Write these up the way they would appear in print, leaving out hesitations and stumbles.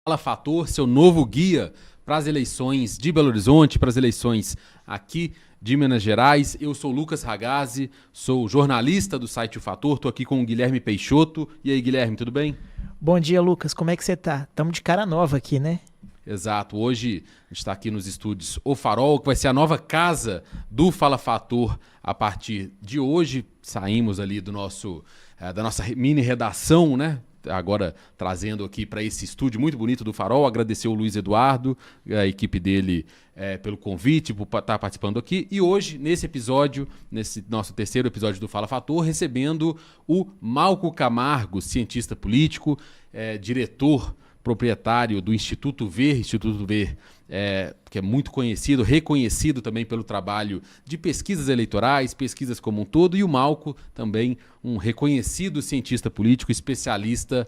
Fala Fator, seu novo guia para as eleições de Belo Horizonte, para as eleições aqui de Minas Gerais. Eu sou o Lucas Ragazzi, sou jornalista do site O Fator, estou aqui com o Guilherme Peixoto. E aí, Guilherme, tudo bem? Bom dia, Lucas. Como é que você tá? Estamos de cara nova aqui, né? Exato. Hoje a gente está aqui nos estúdios O Farol, que vai ser a nova casa do Fala Fator a partir de hoje. Saímos ali do da nossa mini redação, né? Agora trazendo aqui para esse estúdio muito bonito do Farol, agradecer o Luiz Eduardo, a equipe dele pelo convite, por estar participando aqui. E hoje, nesse episódio, nesse nosso terceiro episódio do Fala Fator, recebendo o Malco Camargo, cientista político, diretor proprietário do Instituto Ver, que é muito conhecido, reconhecido também pelo trabalho de pesquisas eleitorais, pesquisas como um todo, e o Malco também um reconhecido cientista político, especialista,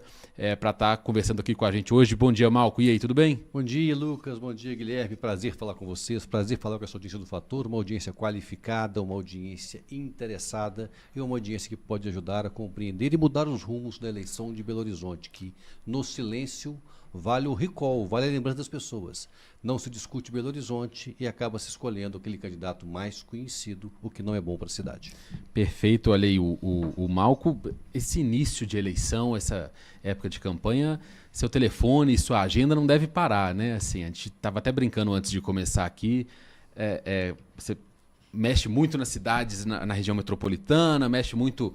para estar conversando aqui com a gente hoje. Bom dia, Malco. E aí, tudo bem? Bom dia, Lucas. Bom dia, Guilherme. Prazer falar com vocês, prazer falar com essa audiência do Fator, uma audiência qualificada, uma audiência interessada e uma audiência que pode ajudar a compreender e mudar os rumos da eleição de Belo Horizonte, que no silêncio vale o recall, vale a lembrança das pessoas. Não se discute Belo Horizonte e acaba se escolhendo aquele candidato mais conhecido, o que não é bom para a cidade. Perfeito. Olha aí, o Malco, esse início de eleição, essa época de campanha, seu telefone e sua agenda não deve parar, né? Assim, a gente estava até brincando antes de começar aqui, você mexe muito nas cidades, na região metropolitana, mexe muito,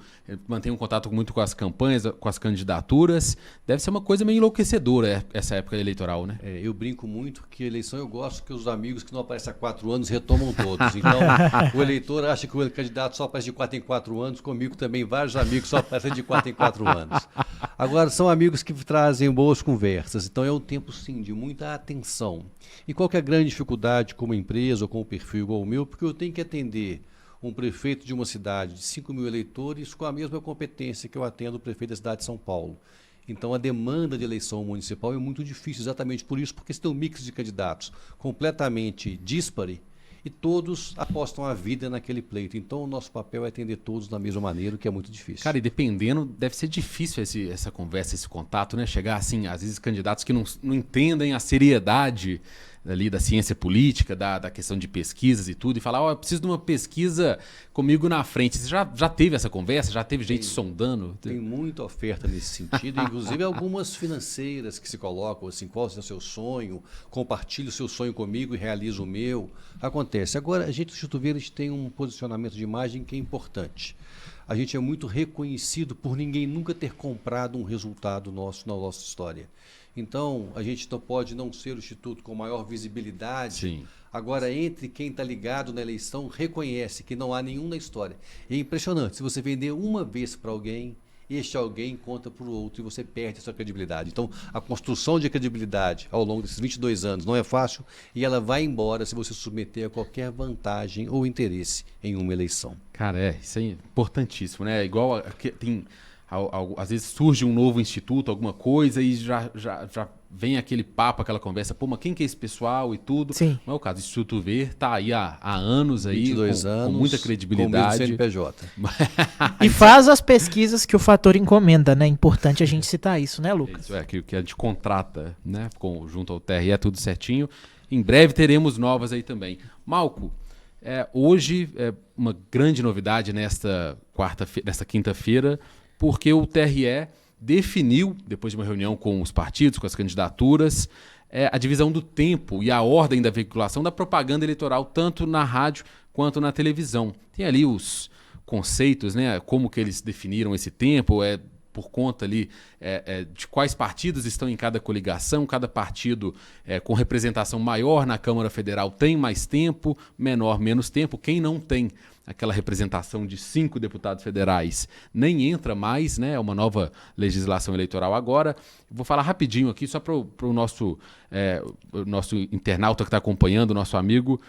mantém um contato muito com as campanhas, com as candidaturas. Deve ser uma coisa meio enlouquecedora essa época eleitoral, né? Eu brinco muito que a eleição eu gosto que os amigos que não aparecem há 4 anos retomam todos. Então, o eleitor acha que o candidato só aparece de 4 em 4 anos, comigo também vários amigos só aparecem de 4 em 4 anos. Agora, são amigos que trazem boas conversas, então é um tempo sim de muita atenção. E qual que é a grande dificuldade como empresa ou com um perfil igual ao meu? Porque eu tenho que atender um prefeito de uma cidade de 5 mil eleitores com a mesma competência que eu atendo o prefeito da cidade de São Paulo. Então a demanda de eleição municipal é muito difícil, exatamente por isso, porque você tem um mix de candidatos completamente díspare e todos apostam a vida naquele pleito. Então o nosso papel é atender todos da mesma maneira, o que é muito difícil. Cara, e dependendo, deve ser difícil essa conversa, esse contato, né? Chegar assim, às vezes candidatos que não entendem a seriedade ali da ciência política, da questão de pesquisas e tudo, e falar, eu preciso de uma pesquisa comigo na frente. Você já teve essa conversa? Já teve gente sondando? Tem muita oferta nesse sentido, inclusive algumas financeiras que se colocam assim, qual é o seu sonho, compartilhe o seu sonho comigo e realize o meu. Acontece. Agora, a gente do Instituto Verde tem um posicionamento de imagem que é importante. A gente é muito reconhecido por ninguém nunca ter comprado um resultado nosso na nossa história. Então, a gente pode não ser o instituto com maior visibilidade. Sim. Agora, entre quem está ligado na eleição, reconhece que não há nenhum na história. E é impressionante, se você vender uma vez para alguém, este alguém conta para o outro e você perde a sua credibilidade. Então, a construção de credibilidade ao longo desses 22 anos não é fácil e ela vai embora se você submeter a qualquer vantagem ou interesse em uma eleição. Cara, isso é importantíssimo, né? Igual tem... Às vezes surge um novo instituto, alguma coisa, e já vem aquele papo, aquela conversa, pô, mas quem que é esse pessoal e tudo? Sim. Não é o caso. O Instituto Ver está aí há anos, aí, 22 com muita credibilidade. Com o CNPJ. E faz as pesquisas que o Fator encomenda, né? É importante a gente citar isso, né, Lucas? Isso que a gente contrata, né? Junto ao TRE, é tudo certinho. Em breve teremos novas aí também. Malco, hoje é uma grande novidade nesta quinta-feira, porque o TRE definiu, depois de uma reunião com os partidos, com as candidaturas, a divisão do tempo e a ordem da veiculação da propaganda eleitoral, tanto na rádio quanto na televisão. Tem ali os conceitos, né, como que eles definiram esse tempo, por conta ali de quais partidos estão em cada coligação, cada partido com representação maior na Câmara Federal tem mais tempo, menor, menos tempo. Quem não tem aquela representação de 5 deputados federais nem entra mais, né? É uma nova legislação eleitoral agora. Vou falar rapidinho aqui, só para o nosso internauta que está acompanhando, o nosso amigo,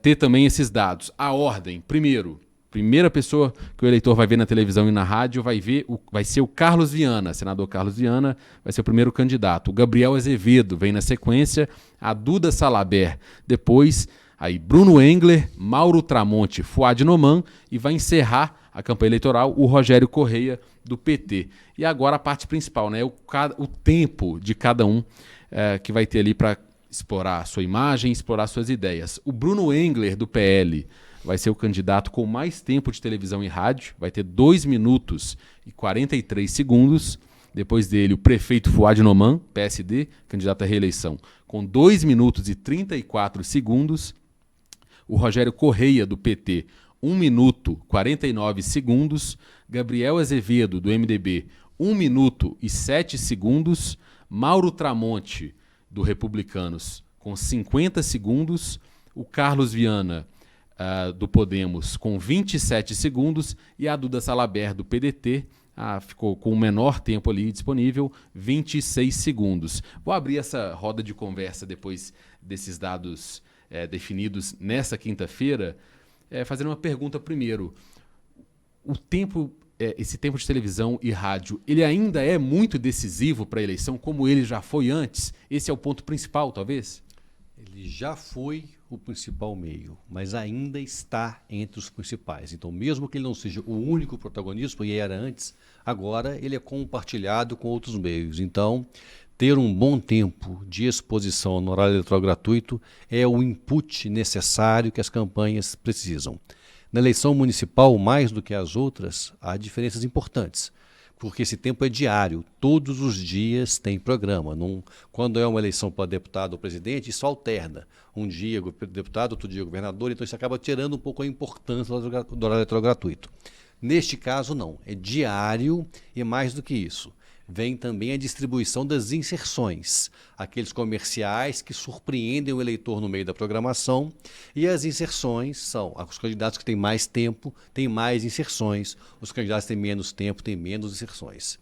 ter também esses dados. A ordem, primeira pessoa que o eleitor vai ver na televisão e na rádio vai ser o Carlos Viana, senador Carlos Viana, vai ser o primeiro candidato. O Gabriel Azevedo vem na sequência, a Duda Salabert depois, aí Bruno Engler, Mauro Tramonte, Fuad Noman, e vai encerrar a campanha eleitoral o Rogério Correia, do PT. E agora a parte principal, né? O tempo de cada um que vai ter ali para explorar a sua imagem, explorar suas ideias. O Bruno Engler, do PL, vai ser o candidato com mais tempo de televisão e rádio, vai ter 2 minutos e 43 segundos. Depois dele, o prefeito Fouad Noman, PSD, candidato à reeleição, com 2 minutos e 34 segundos. O Rogério Correia, do PT, 1 minuto e 49 segundos. Gabriel Azevedo, do MDB, 1 minuto e 7 segundos. Mauro Tramonte, do Republicanos, com 50 segundos. O Carlos Viana, do Podemos, com 27 segundos. E a Duda Salabert, do PDT, ficou com o menor tempo ali disponível, 26 segundos. Vou abrir essa roda de conversa depois desses dados definidos nessa quinta-feira, fazendo uma pergunta primeiro. O tempo, esse tempo de televisão e rádio, ele ainda é muito decisivo para a eleição, como ele já foi antes? Esse é o ponto principal, talvez? Ele já foi o principal meio, mas ainda está entre os principais. Então, mesmo que ele não seja o único protagonista, porque era antes, agora ele é compartilhado com outros meios. Então, ter um bom tempo de exposição no horário eleitoral gratuito é o input necessário que as campanhas precisam. Na eleição municipal, mais do que as outras, há diferenças importantes, porque esse tempo é diário, todos os dias tem programa. Quando é uma eleição para deputado ou presidente, isso alterna. Um dia deputado, outro dia governador, então isso acaba tirando um pouco a importância do horário eleitoral gratuito. Neste caso, não. É diário e mais do que isso. Vem também a distribuição das inserções, aqueles comerciais que surpreendem o eleitor no meio da programação, e as inserções são os candidatos que têm mais tempo, têm mais inserções, os candidatos que têm menos tempo, têm menos inserções.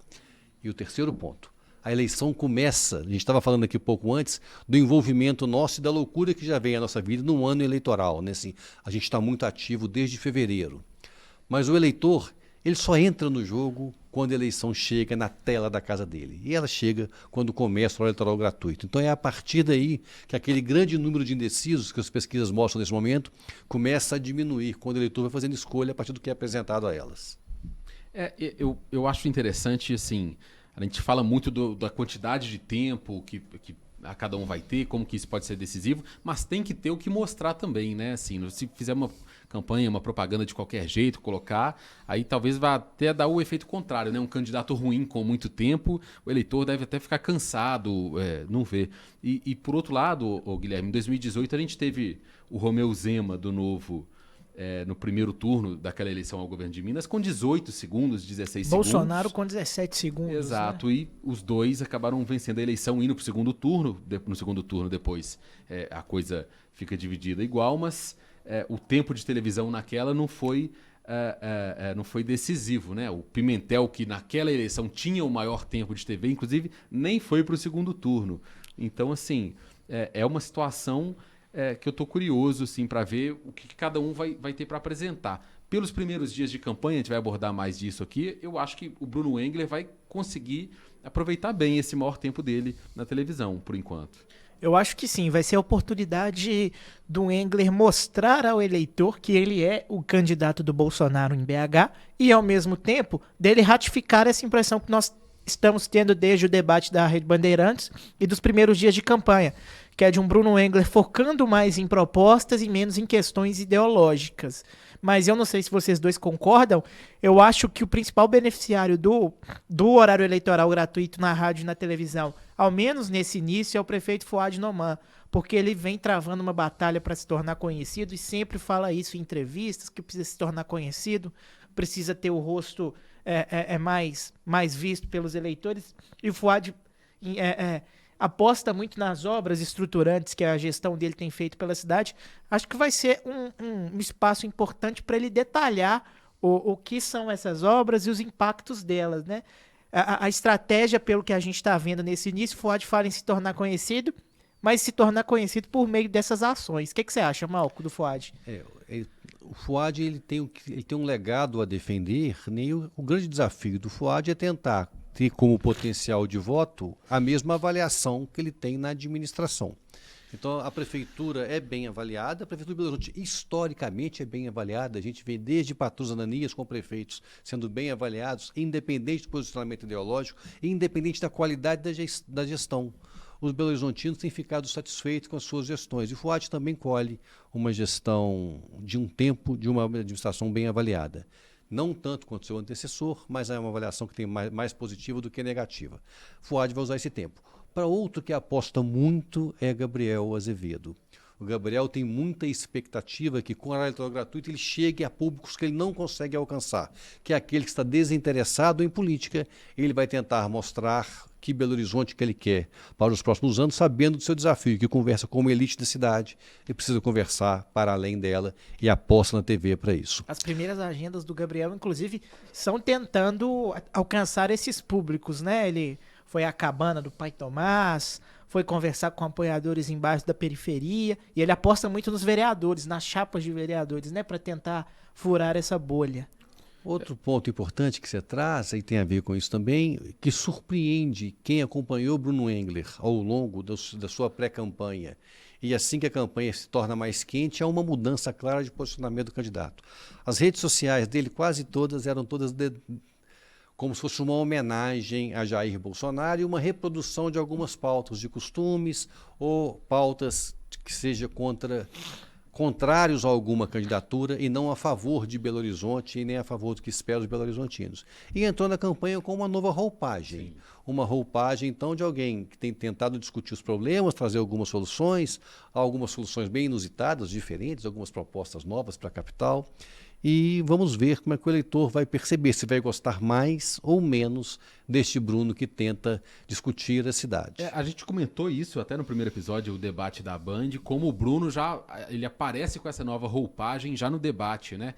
E o terceiro ponto, a eleição começa, a gente estava falando aqui pouco antes, do envolvimento nosso e da loucura que já vem à nossa vida num ano eleitoral, né? Assim, a gente está muito ativo desde fevereiro, mas o eleitor, ele só entra no jogo quando a eleição chega na tela da casa dele. E ela chega quando começa o horário eleitoral gratuito. Então é a partir daí que aquele grande número de indecisos que as pesquisas mostram nesse momento começa a diminuir, quando o eleitor vai fazendo escolha a partir do que é apresentado a elas. Eu acho interessante, assim, a gente fala muito da quantidade de tempo que a cada um vai ter, como que isso pode ser decisivo, mas tem que ter o que mostrar também, né? Assim, se fizer uma campanha, uma propaganda de qualquer jeito, colocar, aí talvez vá até dar o efeito contrário, né? Um candidato ruim com muito tempo, o eleitor deve até ficar cansado, não vê. E por outro lado, Guilherme, em 2018 a gente teve o Romeu Zema do Novo no primeiro turno daquela eleição ao governo de Minas, com 18 segundos, 16 Bolsonaro segundos. com 17 segundos. Exato, né? E os dois acabaram vencendo a eleição, indo para o segundo turno. No segundo turno, depois, a coisa fica dividida igual, mas o tempo de televisão naquela não foi decisivo, né? O Pimentel, que naquela eleição tinha o maior tempo de TV, inclusive, nem foi para o segundo turno. Então, assim, é uma situação que eu estou curioso assim, para ver o que cada um vai ter para apresentar. Pelos primeiros dias de campanha, a gente vai abordar mais disso aqui, eu acho que o Bruno Engler vai conseguir aproveitar bem esse maior tempo dele na televisão, por enquanto. Eu acho que sim, vai ser a oportunidade do Engler mostrar ao eleitor que ele é o candidato do Bolsonaro em BH e, ao mesmo tempo, dele ratificar essa impressão que nós estamos tendo desde o debate da Rede Bandeirantes e dos primeiros dias de campanha, que é de um Bruno Engler focando mais em propostas e menos em questões ideológicas. Mas eu não sei se vocês dois concordam, eu acho que o principal beneficiário do horário eleitoral gratuito na rádio e na televisão, ao menos nesse início, é o prefeito Fouad Noman, porque ele vem travando uma batalha para se tornar conhecido e sempre fala isso em entrevistas, que precisa se tornar conhecido, precisa ter o rosto mais visto pelos eleitores, e o Fouad aposta muito nas obras estruturantes que a gestão dele tem feito pela cidade. Acho que vai ser um espaço importante para ele detalhar o que são essas obras e os impactos delas, né? A estratégia, pelo que a gente está vendo nesse início, Fouad fala em se tornar conhecido, mas se tornar conhecido por meio dessas ações. O que você acha, Malco, do Fouad? O Fouad ele tem um legado a defender, nem o grande desafio do Fouad é tentar ter como potencial de voto a mesma avaliação que ele tem na administração. Então, a prefeitura é bem avaliada, a prefeitura de Belo Horizonte historicamente é bem avaliada, a gente vê desde Patrus Ananias com prefeitos sendo bem avaliados, independente do posicionamento ideológico, independente da qualidade da gestão. os belo-horizontinos têm ficado satisfeitos com as suas gestões. E o Fuad também colhe uma gestão de um tempo, de uma administração bem avaliada. Não tanto quanto seu antecessor, mas é uma avaliação que tem mais positiva do que negativa. Fuad vai usar esse tempo. Para outro que aposta muito é Gabriel Azevedo. O Gabriel tem muita expectativa que com a eleitoral gratuita ele chegue a públicos que ele não consegue alcançar, que é aquele que está desinteressado em política. Ele vai tentar mostrar que Belo Horizonte que ele quer para os próximos anos, sabendo do seu desafio, que conversa com uma elite da cidade e precisa conversar para além dela e aposta na TV para isso. As primeiras agendas do Gabriel, inclusive, são tentando alcançar esses públicos, né? Ele foi à cabana do Pai Tomás, foi conversar com apoiadores embaixo da periferia, e ele aposta muito nos vereadores, nas chapas de vereadores, né? Para tentar furar essa bolha. Outro ponto importante que você traz, e tem a ver com isso também, que surpreende quem acompanhou Bruno Engler ao longo da sua pré-campanha. E assim que a campanha se torna mais quente, há uma mudança clara de posicionamento do candidato. As redes sociais dele, quase todas, eram todas como se fosse uma homenagem a Jair Bolsonaro e uma reprodução de algumas pautas de costumes ou pautas que seja contrários a alguma candidatura e não a favor de Belo Horizonte e nem a favor do que espera os belo-horizontinos. E entrou na campanha com uma nova roupagem. Sim. Uma roupagem, então, de alguém que tem tentado discutir os problemas, trazer algumas soluções bem inusitadas, diferentes, algumas propostas novas para a capital. E vamos ver como é que o eleitor vai perceber, se vai gostar mais ou menos deste Bruno que tenta discutir a cidade. A gente comentou isso até no primeiro episódio, o debate da Band, como o Bruno ele aparece com essa nova roupagem já no debate, né?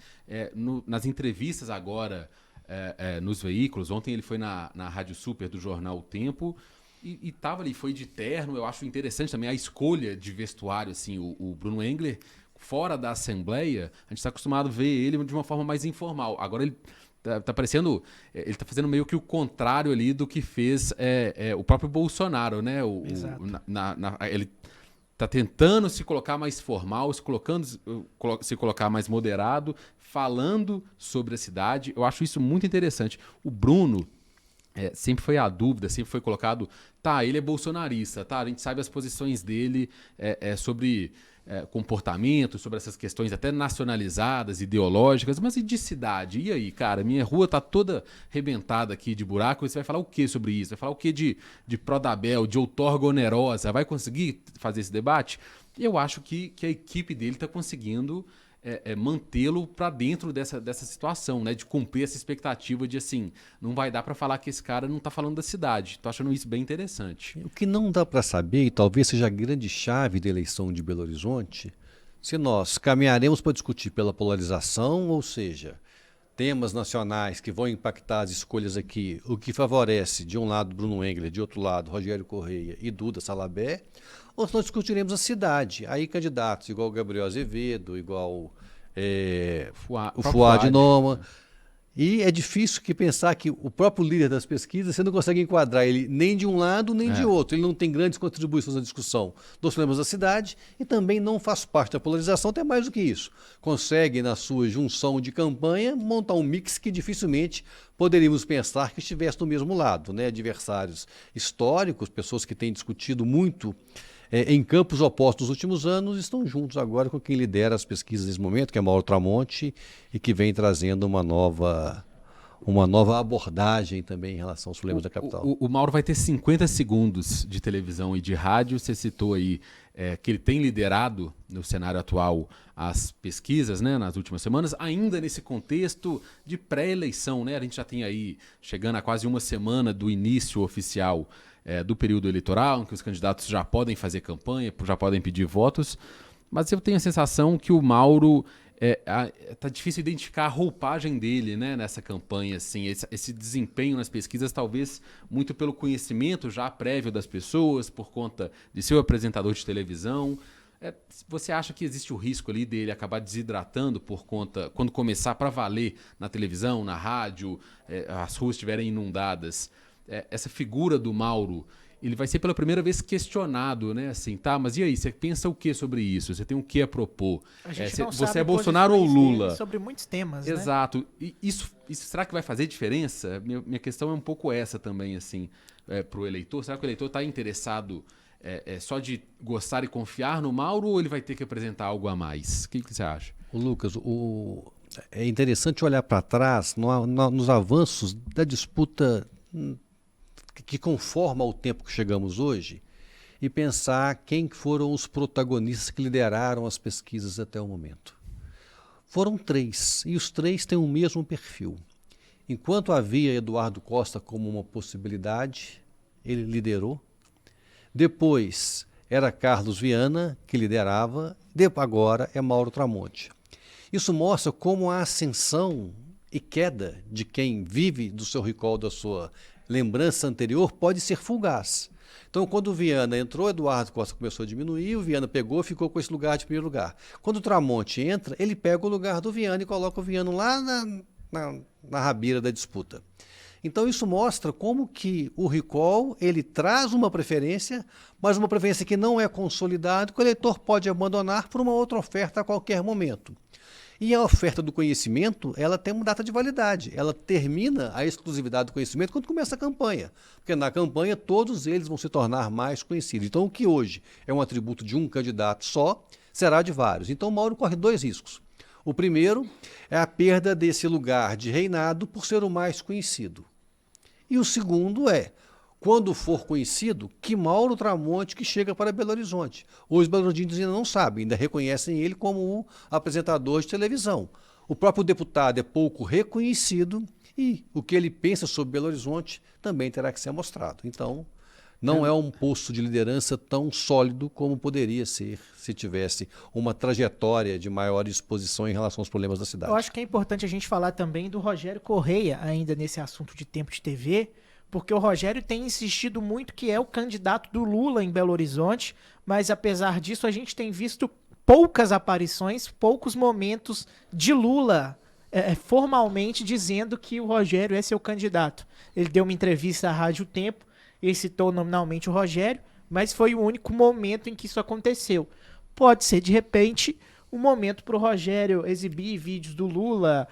Nas entrevistas agora nos veículos. Ontem ele foi na Rádio Super do jornal O Tempo e estava ali, foi de terno. Eu acho interessante também a escolha de vestuário, assim, o Bruno Engler. Fora da Assembleia, a gente está acostumado a ver ele de uma forma mais informal. Agora ele tá parecendo, ele tá fazendo meio que o contrário ali do que fez o próprio Bolsonaro, né? Ele tá tentando se colocar mais formal, se colocar mais moderado, falando sobre a cidade. Eu acho isso muito interessante. O Bruno sempre foi a dúvida, sempre foi colocado, ele é bolsonarista, a gente sabe as posições dele sobre comportamento, sobre essas questões até nacionalizadas, ideológicas, mas e de cidade? E aí, cara, minha rua tá toda rebentada aqui de buraco, e você vai falar o que sobre isso? Vai falar o que de Prodabel, de outorga onerosa? Vai conseguir fazer esse debate? Eu acho que a equipe dele está conseguindo mantê-lo para dentro dessa situação, né? De cumprir essa expectativa de, assim, não vai dar para falar que esse cara não está falando da cidade. Estou achando isso bem interessante. O que não dá para saber, e talvez seja a grande chave da eleição de Belo Horizonte, se nós caminharemos para discutir pela polarização, ou seja, temas nacionais que vão impactar as escolhas aqui, o que favorece, de um lado, Bruno Engler, de outro lado, Rogério Correia e Duda Salabé, ou se nós discutiremos a cidade. Aí candidatos igual o Gabriel Azevedo, igual o Fuad Noma. E é difícil pensar que o próprio líder das pesquisas, você não consegue enquadrar ele nem de um lado nem de outro. Ele não tem grandes contribuições na discussão dos problemas da cidade e também não faz parte da polarização, até mais do que isso. Consegue, na sua junção de campanha, montar um mix que dificilmente poderíamos pensar que estivesse do mesmo lado, né? Adversários históricos, pessoas que têm discutido muito em campos opostos nos últimos anos, estão juntos agora com quem lidera as pesquisas nesse momento, que é Mauro Tramonte, e que vem trazendo uma nova abordagem também em relação aos problemas da capital. O Mauro vai ter 50 segundos de televisão e de rádio. Você citou aí que ele tem liderado no cenário atual as pesquisas, né, nas últimas semanas, ainda nesse contexto de pré-eleição, né? A gente já tem aí, chegando a quase uma semana do início oficial do período eleitoral, em que os candidatos já podem fazer campanha, já podem pedir votos, mas eu tenho a sensação que o Mauro tá difícil identificar a roupagem dele, né, nessa campanha, assim, esse desempenho nas pesquisas, talvez muito pelo conhecimento já prévio das pessoas, por conta de ser o apresentador de televisão. Você acha que existe o risco ali dele acabar desidratando por conta, quando começar para valer na televisão, na rádio, as ruas estiverem inundadas? Essa figura do Mauro, ele vai ser pela primeira vez questionado, né? Assim, mas e aí, você pensa o que sobre isso? Você tem o que a propor? Você é Bolsonaro ou Lula? Sobre muitos temas, Exato. Né? E isso será que vai fazer diferença? Minha questão é um pouco essa também, assim, para o eleitor. Será que o eleitor está interessado só de gostar e confiar no Mauro ou ele vai ter que apresentar algo a mais? O que você acha? Lucas, é interessante olhar para trás nos avanços da disputa que conforma o tempo que chegamos hoje e pensar quem foram os protagonistas que lideraram as pesquisas até o momento. Foram 3, e os 3 têm o mesmo perfil. Enquanto havia Eduardo Costa como uma possibilidade, ele liderou. Depois era Carlos Viana, que liderava. Agora é Mauro Tramonte. Isso mostra como a ascensão e queda de quem vive do seu recall, da sua lembrança anterior, pode ser fugaz. Então, quando o Viana entrou, Eduardo Costa começou a diminuir, o Viana pegou, ficou com esse lugar de primeiro lugar. Quando o Tramonte entra, ele pega o lugar do Viana e coloca o Viana lá na rabeira da disputa. Então, isso mostra como que o recall ele traz uma preferência, mas uma preferência que não é consolidada, que o eleitor pode abandonar por uma outra oferta a qualquer momento. E a oferta do conhecimento, ela tem uma data de validade. Ela termina a exclusividade do conhecimento quando começa a campanha. Porque na campanha todos eles vão se tornar mais conhecidos. Então o que hoje é um atributo de um candidato só, será de vários. Então o Mauro corre 2 riscos. O primeiro é a perda desse lugar de reinado por ser o mais conhecido. E o segundo é, quando for conhecido, que Mauro Tramonte que chega para Belo Horizonte. Os belo-horizontinos ainda não sabem, ainda reconhecem ele como um apresentador de televisão. O próprio deputado é pouco reconhecido e o que ele pensa sobre Belo Horizonte também terá que ser mostrado. Então, não é um posto de liderança tão sólido como poderia ser se tivesse uma trajetória de maior exposição em relação aos problemas da cidade. Eu acho que é importante a gente falar também do Rogério Correia, ainda nesse assunto de tempo de TV, porque o Rogério tem insistido muito que é o candidato do Lula em Belo Horizonte, mas apesar disso a gente tem visto poucas aparições, poucos momentos de Lula formalmente dizendo que o Rogério é seu candidato. Ele deu uma entrevista à Rádio Tempo, ele citou nominalmente o Rogério, mas foi o único momento em que isso aconteceu. Pode ser, de repente, um momento para o Rogério exibir vídeos do Lula,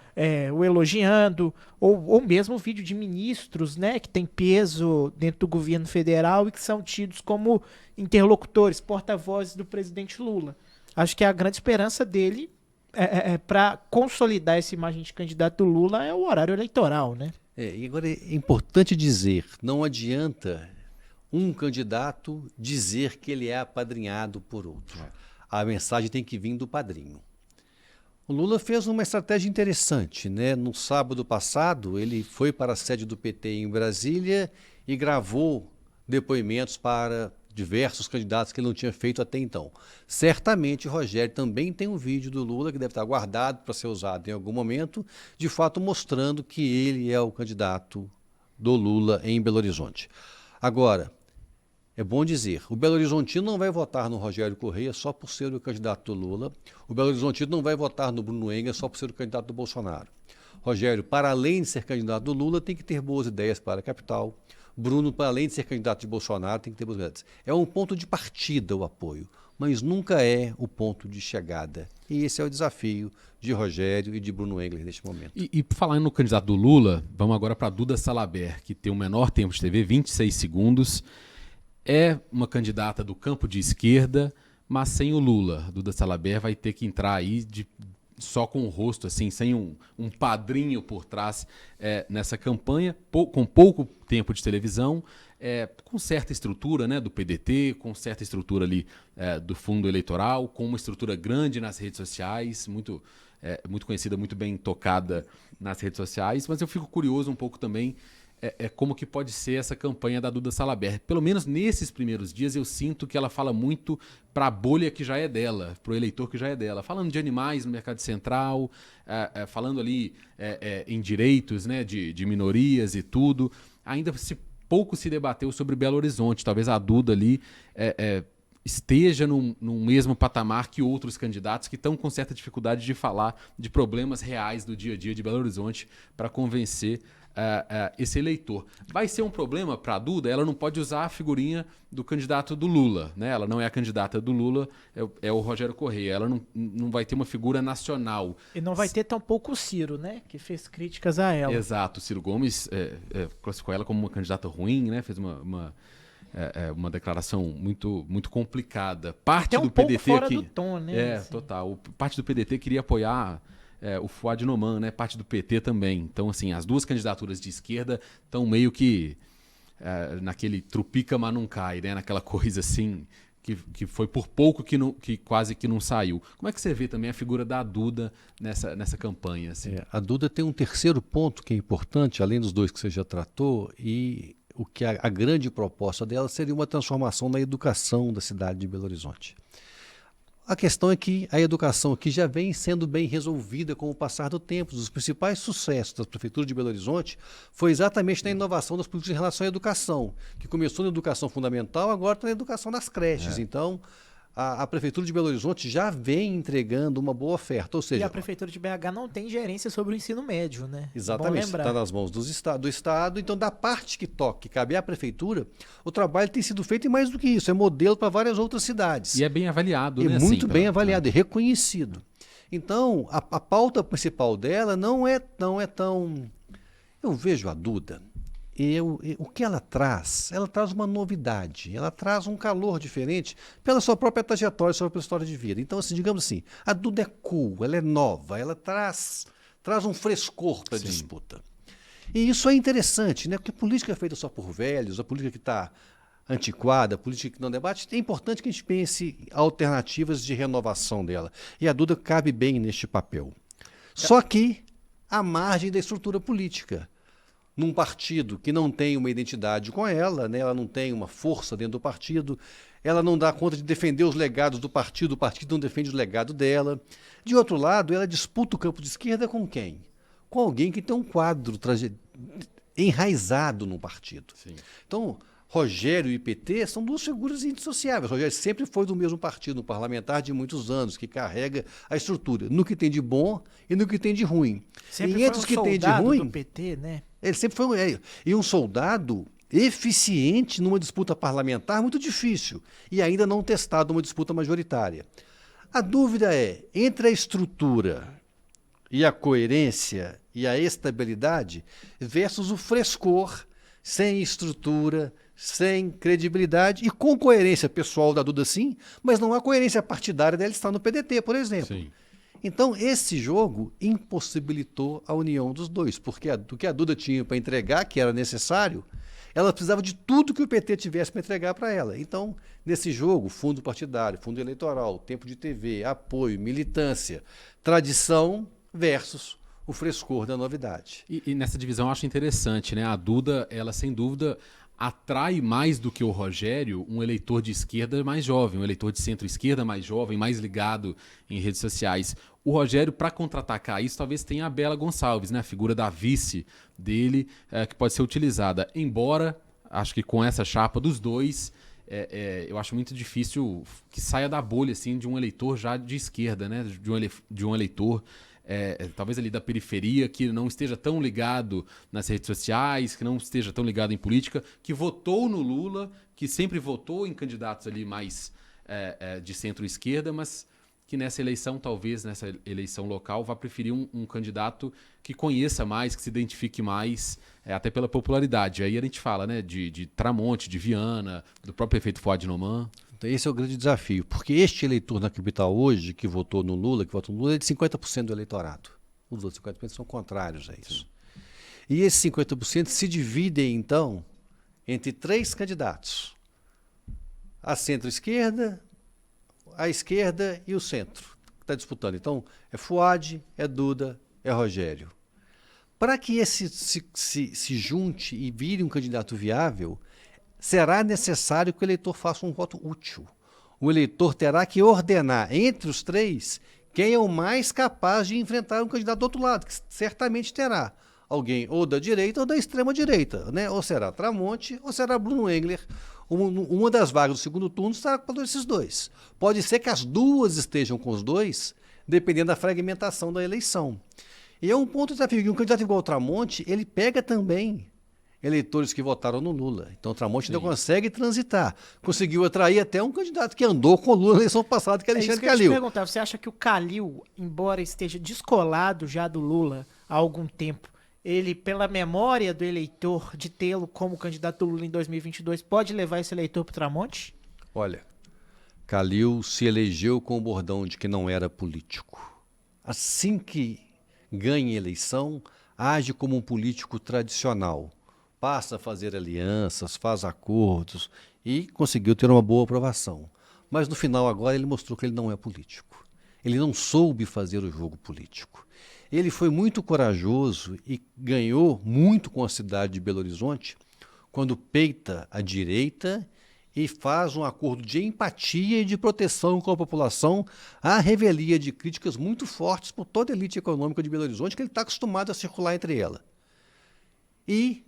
o elogiando, ou mesmo vídeo de ministros, né, que tem peso dentro do governo federal e que são tidos como interlocutores, porta-vozes do presidente Lula. Acho que a grande esperança dele para consolidar essa imagem de candidato do Lula é o horário eleitoral, né? E agora é importante dizer, não adianta um candidato dizer que ele é apadrinhado por outro. A mensagem tem que vir do padrinho. O Lula fez uma estratégia interessante, né? No sábado passado, ele foi para a sede do PT em Brasília e gravou depoimentos para diversos candidatos que ele não tinha feito até então. Certamente, o Rogério também tem um vídeo do Lula que deve estar guardado para ser usado em algum momento, de fato mostrando que ele é o candidato do Lula em Belo Horizonte. Agora, é bom dizer, o Belo Horizontino não vai votar no Rogério Correia só por ser o candidato do Lula. O Belo Horizontino não vai votar no Bruno Engler só por ser o candidato do Bolsonaro. Rogério, para além de ser candidato do Lula, tem que ter boas ideias para a capital. Bruno, para além de ser candidato de Bolsonaro, tem que ter boas ideias. É um ponto de partida o apoio, mas nunca é o ponto de chegada. E esse é o desafio de Rogério e de Bruno Engler neste momento. E falando no candidato do Lula, vamos agora para a Duda Salabert, que tem o menor tempo de TV, 26 segundos. É uma candidata do campo de esquerda, mas sem o Lula. A Duda Salabert vai ter que entrar aí só com o rosto, assim, sem um padrinho por trás nessa campanha, com pouco tempo de televisão, com certa estrutura, né, do PDT, com certa estrutura ali do fundo eleitoral, com uma estrutura grande nas redes sociais, muito conhecida, muito bem tocada nas redes sociais, mas eu fico curioso um pouco também como que pode ser essa campanha da Duda Salabert. Pelo menos nesses primeiros dias eu sinto que ela fala muito para a bolha que já é dela, para o eleitor que já é dela. Falando de animais no mercado central, falando ali em direitos, né, de minorias e tudo. Ainda pouco se debateu sobre Belo Horizonte. Talvez a Duda ali esteja num mesmo patamar que outros candidatos que estão com certa dificuldade de falar de problemas reais do dia a dia de Belo Horizonte para convencer esse eleitor. Vai ser um problema para a Duda, ela não pode usar a figurinha do candidato do Lula, né? Ela não é a candidata do Lula, é o Rogério Correia. Ela não vai ter uma figura nacional. E não vai ter tampouco o Ciro, né? Que fez críticas a ela. Exato, o Ciro Gomes classificou ela como uma candidata ruim, né? Fez uma uma declaração muito complicada. Parte Até um do pouco PDT fora aqui, do tom, né? Assim. total. Parte do PDT queria apoiar o Fuad Noman, né? Parte do PT também. Então, assim, as duas candidaturas de esquerda estão meio que naquele trupica, mas não cai, né? Naquela coisa assim, que foi por pouco que quase que não saiu. Como é que você vê também a figura da Duda nessa campanha? Assim? A Duda tem um terceiro ponto que é importante, além dos dois que você já tratou, e o que a grande proposta dela seria uma transformação na educação da cidade de Belo Horizonte. A questão é que a educação aqui já vem sendo bem resolvida com o passar do tempo. Os principais sucessos da Prefeitura de Belo Horizonte foi exatamente na inovação das políticas em relação à educação, que começou na educação fundamental, agora está na educação das creches. Então, a Prefeitura de Belo Horizonte já vem entregando uma boa oferta. Ou seja, E a Prefeitura de BH não tem gerência sobre o ensino médio, né? Exatamente, Bom lembrar. está nas mãos do Estado. Então, da parte que cabe à Prefeitura, o trabalho tem sido feito e mais do que isso, é modelo para várias outras cidades. E é bem avaliado, E né? muito assim, bem avaliado e reconhecido. Então, a pauta principal dela não é tão... Eu vejo a Duda, o que ela traz uma novidade, ela traz um calor diferente pela sua própria trajetória, sua própria história de vida. Então, assim, digamos assim, a Duda é cool, ela é nova, ela traz um frescor para a disputa. E isso é interessante, né? Porque a política é feita só por velhos, a política que está antiquada, a política que não debate, é importante que a gente pense alternativas de renovação dela. E a Duda cabe bem neste papel. Só que à margem da estrutura política. Num partido que não tem uma identidade com ela, né? Ela não tem uma força dentro do partido, ela não dá conta de defender os legados do partido, o partido não defende o legado dela. De outro lado, ela disputa o campo de esquerda com quem? Com alguém que tem um quadro enraizado no partido. Sim. Então, Rogério e PT são duas figuras indissociáveis. Rogério sempre foi do mesmo partido, um parlamentar de muitos anos, que carrega a estrutura, no que tem de bom e no que tem de ruim. Sempre e entre os que tem de ruim, do PT, né? ele sempre foi um soldado eficiente numa disputa parlamentar muito difícil e ainda não testado numa disputa majoritária. A dúvida é, entre a estrutura e a coerência e a estabilidade versus o frescor, sem estrutura, sem credibilidade e com coerência pessoal da Duda sim, mas não há coerência partidária dela estar no PDT, por exemplo. Sim. Então, esse jogo impossibilitou a união dos dois, porque do que a Duda tinha para entregar, que era necessário, ela precisava de tudo que o PT tivesse para entregar para ela. Então, nesse jogo, fundo partidário, fundo eleitoral, tempo de TV, apoio, militância, tradição versus o frescor da novidade. E nessa divisão eu acho interessante, né? A Duda, ela sem dúvida atrai mais do que o Rogério um eleitor de esquerda mais jovem, um eleitor de centro-esquerda mais jovem, mais ligado em redes sociais. O Rogério, para contra-atacar isso, talvez tenha a Bela Gonçalves, né? A figura da vice dele, que pode ser utilizada. Embora, acho que com essa chapa dos dois, eu acho muito difícil que saia da bolha assim, de um eleitor já de esquerda, né? De um eleitor talvez ali da periferia, que não esteja tão ligado nas redes sociais, que não esteja tão ligado em política, que votou no Lula, que sempre votou em candidatos ali mais de centro-esquerda, mas que nessa eleição, talvez nessa eleição local, vá preferir um candidato que conheça mais, que se identifique mais, até pela popularidade. Aí a gente fala, né, de Tramonte, de Viana, do próprio prefeito Fuad Noman. Então, esse é o grande desafio, porque este eleitor na capital hoje, que votou no Lula, é de 50% do eleitorado. Os outros 50% são contrários a isso. Sim. E esses 50% se dividem, então, entre 3 candidatos. A centro-esquerda, a esquerda e o centro, que está disputando. Então, é Fuad, é Duda, é Rogério. Para que esse se junte e vire um candidato viável, será necessário que o eleitor faça um voto útil. O eleitor terá que ordenar entre os 3 quem é o mais capaz de enfrentar um candidato do outro lado, que certamente terá alguém ou da direita ou da extrema-direita, né? Ou será Tramonte ou será Bruno Engler. Uma das vagas do segundo turno estará com esses dois. Pode ser que as duas estejam com os dois, dependendo da fragmentação da eleição. E é um ponto desafio, que um candidato igual ao Tramonte, ele pega também eleitores que votaram no Lula. Então o Tramonte ainda consegue transitar. Conseguiu atrair até um candidato que andou com o Lula na eleição passada, que é Alexandre Calil. Eu te perguntar, você acha que o Calil, embora esteja descolado já do Lula há algum tempo, ele, pela memória do eleitor de tê-lo como candidato do Lula em 2022, pode levar esse eleitor para o Tramonte? Olha, Calil se elegeu com o bordão de que não era político. Assim que ganha eleição, age como um político tradicional. Passa a fazer alianças, faz acordos e conseguiu ter uma boa aprovação. Mas no final agora ele mostrou que ele não é político. Ele não soube fazer o jogo político. Ele foi muito corajoso e ganhou muito com a cidade de Belo Horizonte quando peita a direita e faz um acordo de empatia e de proteção com a população à revelia de críticas muito fortes por toda a elite econômica de Belo Horizonte, que ele está acostumado a circular entre ela. E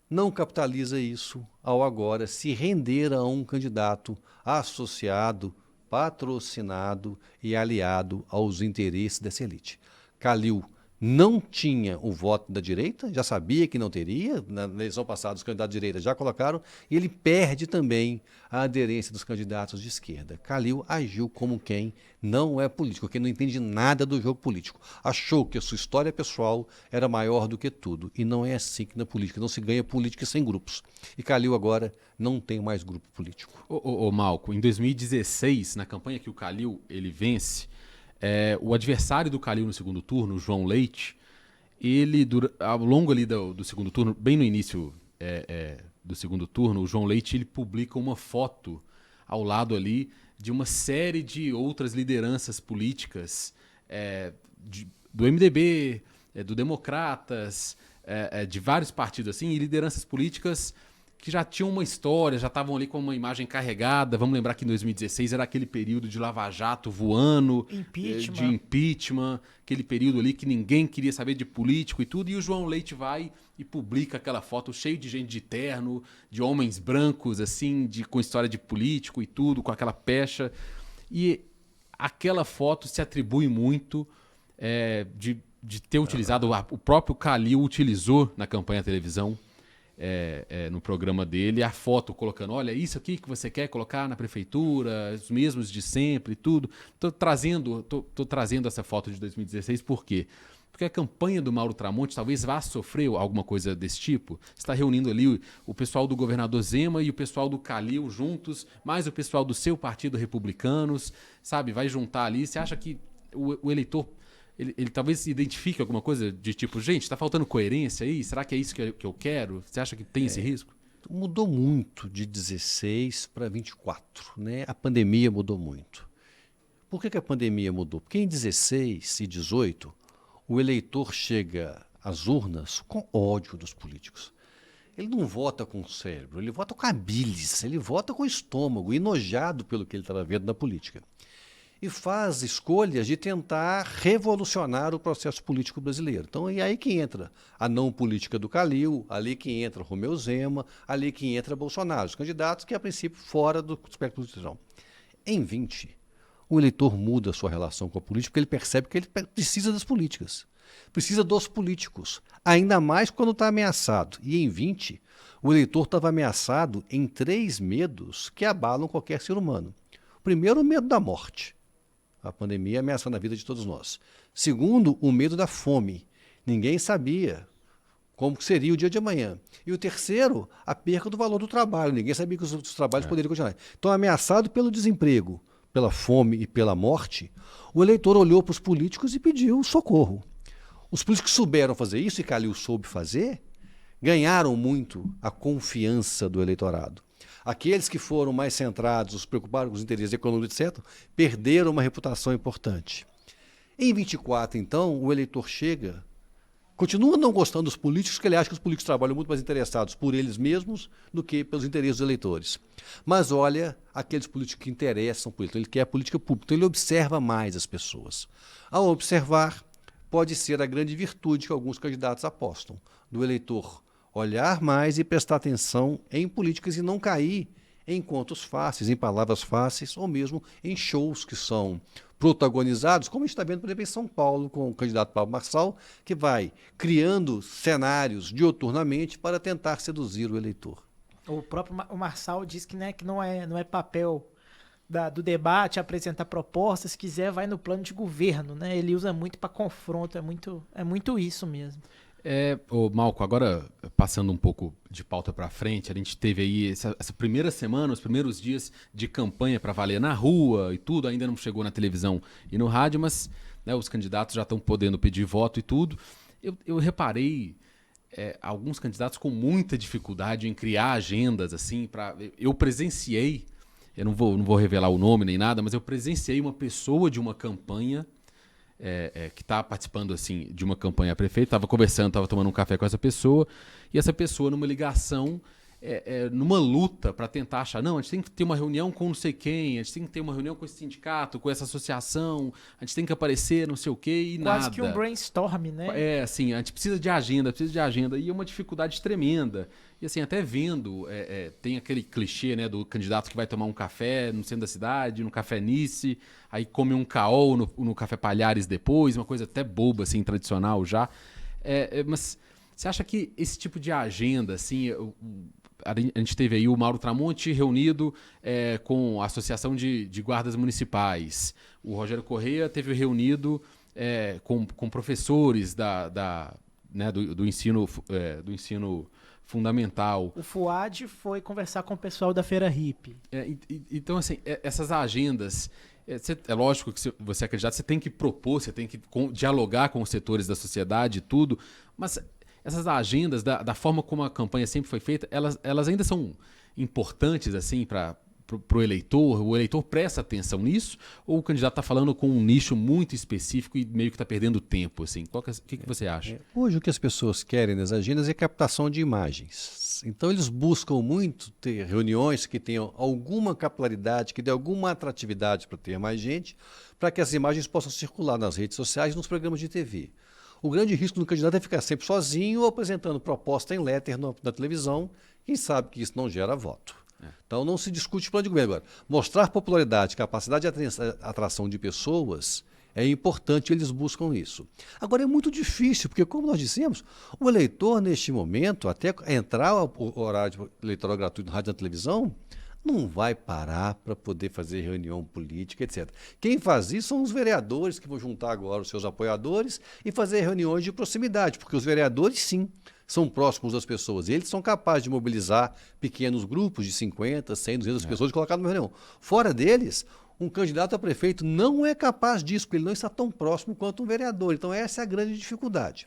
não capitaliza isso ao agora se render a um candidato associado, patrocinado e aliado aos interesses dessa elite. Calil não tinha o voto da direita, já sabia que não teria, na eleição passada os candidatos de direita já colocaram, e ele perde também a aderência dos candidatos de esquerda. Calil agiu como quem não é político, quem não entende nada do jogo político. Achou que a sua história pessoal era maior do que tudo, e não é assim que na política, não se ganha política sem grupos. E Calil agora não tem mais grupo político. Ô Malco, em 2016, na campanha que o Calil ele vence, o adversário do Calil no segundo turno, o João Leite, ele, ao longo ali do segundo turno, bem no início do segundo turno, o João Leite ele publica uma foto ao lado ali de uma série de outras lideranças políticas do MDB, do Democratas, de vários partidos assim, e lideranças políticas que já tinham uma história, já estavam ali com uma imagem carregada. Vamos lembrar que em 2016 era aquele período de Lava Jato voando, de impeachment, aquele período ali que ninguém queria saber de político e tudo, e o João Leite vai e publica aquela foto cheia de gente de terno, de homens brancos, assim, com história de político e tudo, com aquela pecha. E aquela foto se atribui muito de ter utilizado, o próprio Calil utilizou na campanha televisão, no programa dele, a foto colocando, olha, isso aqui que você quer colocar na prefeitura, os mesmos de sempre e tudo. Tô trazendo essa foto de 2016, por quê? Porque a campanha do Mauro Tramonte talvez vá sofrer alguma coisa desse tipo. Você está reunindo ali o pessoal do governador Zema e o pessoal do Calil juntos, mais o pessoal do seu partido Republicanos, sabe? Vai juntar ali. Você acha que o eleitor ele talvez identifique alguma coisa de tipo, gente, está faltando coerência aí? Será que é isso que eu quero? Você acha que tem esse risco? Mudou muito de 16 para 24, né? A pandemia mudou muito. Por que a pandemia mudou? Porque em 16 e 18, o eleitor chega às urnas com ódio dos políticos. Ele não vota com o cérebro, ele vota com a bilis, ele vota com o estômago, enojado pelo que ele estava vendo na política. E faz escolhas de tentar revolucionar o processo político brasileiro. Então é aí que entra a não política do Calil, ali que entra Romeu Zema, ali que entra Bolsonaro, os candidatos que a princípio fora do espectro político. Em 20, o eleitor muda a sua relação com a política porque ele percebe que ele precisa das políticas, precisa dos políticos, ainda mais quando está ameaçado. E em 20, o eleitor estava ameaçado em 3 medos que abalam qualquer ser humano. Primeiro, o medo da morte. A pandemia ameaçando a vida de todos nós. Segundo, o medo da fome. Ninguém sabia como seria o dia de amanhã. E o terceiro, a perca do valor do trabalho. Ninguém sabia que os trabalhos poderiam continuar. Então, ameaçado pelo desemprego, pela fome e pela morte, o eleitor olhou para os políticos e pediu socorro. Os políticos souberam fazer isso, e Calil soube fazer, ganharam muito a confiança do eleitorado. Aqueles que foram mais centrados, os preocupados com os interesses econômicos, etc., perderam uma reputação importante. Em 24, então, o eleitor chega, continua não gostando dos políticos, porque ele acha que os políticos trabalham muito mais interessados por eles mesmos do que pelos interesses dos eleitores. Mas olha aqueles políticos que interessam por ele. Então, ele quer a política pública, então ele observa mais as pessoas. Ao observar, pode ser a grande virtude que alguns candidatos apostam, do eleitor olhar mais e prestar atenção em políticas e não cair em contos fáceis, em palavras fáceis, ou mesmo em shows que são protagonizados, como a gente está vendo, por exemplo, em São Paulo, com o candidato Pablo Marçal, que vai criando cenários dioturnamente para tentar seduzir o eleitor. O próprio Marçal diz que não é papel do debate apresentar propostas, se quiser vai no plano de governo, né? Ele usa muito para confronto, é muito isso mesmo. Ô, Malco, agora passando um pouco de pauta para frente, a gente teve aí essa primeira semana, os primeiros dias de campanha para valer na rua e tudo, ainda não chegou na televisão e no rádio, mas né, os candidatos já estão podendo pedir voto e tudo. Eu reparei alguns candidatos com muita dificuldade em criar agendas, assim, eu presenciei, eu não vou revelar o nome nem nada, mas eu presenciei uma pessoa de uma campanha que está participando assim de uma campanha a prefeito, estava conversando, estava tomando um café com essa pessoa, e essa pessoa numa ligação, numa luta para tentar achar, não, a gente tem que ter uma reunião com não sei quem, a gente tem que ter uma reunião com esse sindicato, com essa associação, a gente tem que aparecer, não sei o quê, e Quase nada. que um brainstorm, né? Assim, a gente precisa de agenda, e é uma dificuldade tremenda. E assim, até vendo, tem aquele clichê, né, do candidato que vai tomar um café no centro da cidade, no Café Nice, aí come um caol no Café Palhares depois, uma coisa até boba, assim, tradicional já. Mas você acha que esse tipo de agenda, assim, a gente teve aí o Mauro Tramonte reunido com a Associação de Guardas Municipais, o Rogério Correia teve reunido com professores do ensino fundamental. O Fuad foi conversar com o pessoal da Feira Hippie. Então, assim, essas agendas, é lógico que você é candidato, você tem que propor, você tem que dialogar com os setores da sociedade e tudo, mas essas agendas, da forma como a campanha sempre foi feita, elas ainda são importantes, assim, para o eleitor presta atenção nisso, ou o candidato está falando com um nicho muito específico e meio que está perdendo tempo? Assim? O que você acha? Hoje o que as pessoas querem nas agendas é captação de imagens. Então eles buscam muito ter reuniões que tenham alguma capilaridade, que dê alguma atratividade para ter mais gente, para que as imagens possam circular nas redes sociais e nos programas de TV. O grande risco do candidato é ficar sempre sozinho ou apresentando proposta em letter na televisão. Quem sabe que isso não gera voto. Então não se discute plano de governo agora. Mostrar popularidade, capacidade de atração de pessoas é importante, eles buscam isso. Agora é muito difícil, porque como nós dissemos, o eleitor neste momento, até entrar o horário eleitoral gratuito no rádio e na televisão, não vai parar para poder fazer reunião política, etc. Quem faz isso são os vereadores que vão juntar agora os seus apoiadores e fazer reuniões de proximidade, porque os vereadores, sim, são próximos das pessoas. Eles são capazes de mobilizar pequenos grupos de 50, 100, 200 pessoas e colocar numa reunião. Fora deles, um candidato a prefeito não é capaz disso, porque ele não está tão próximo quanto um vereador. Então essa é a grande dificuldade.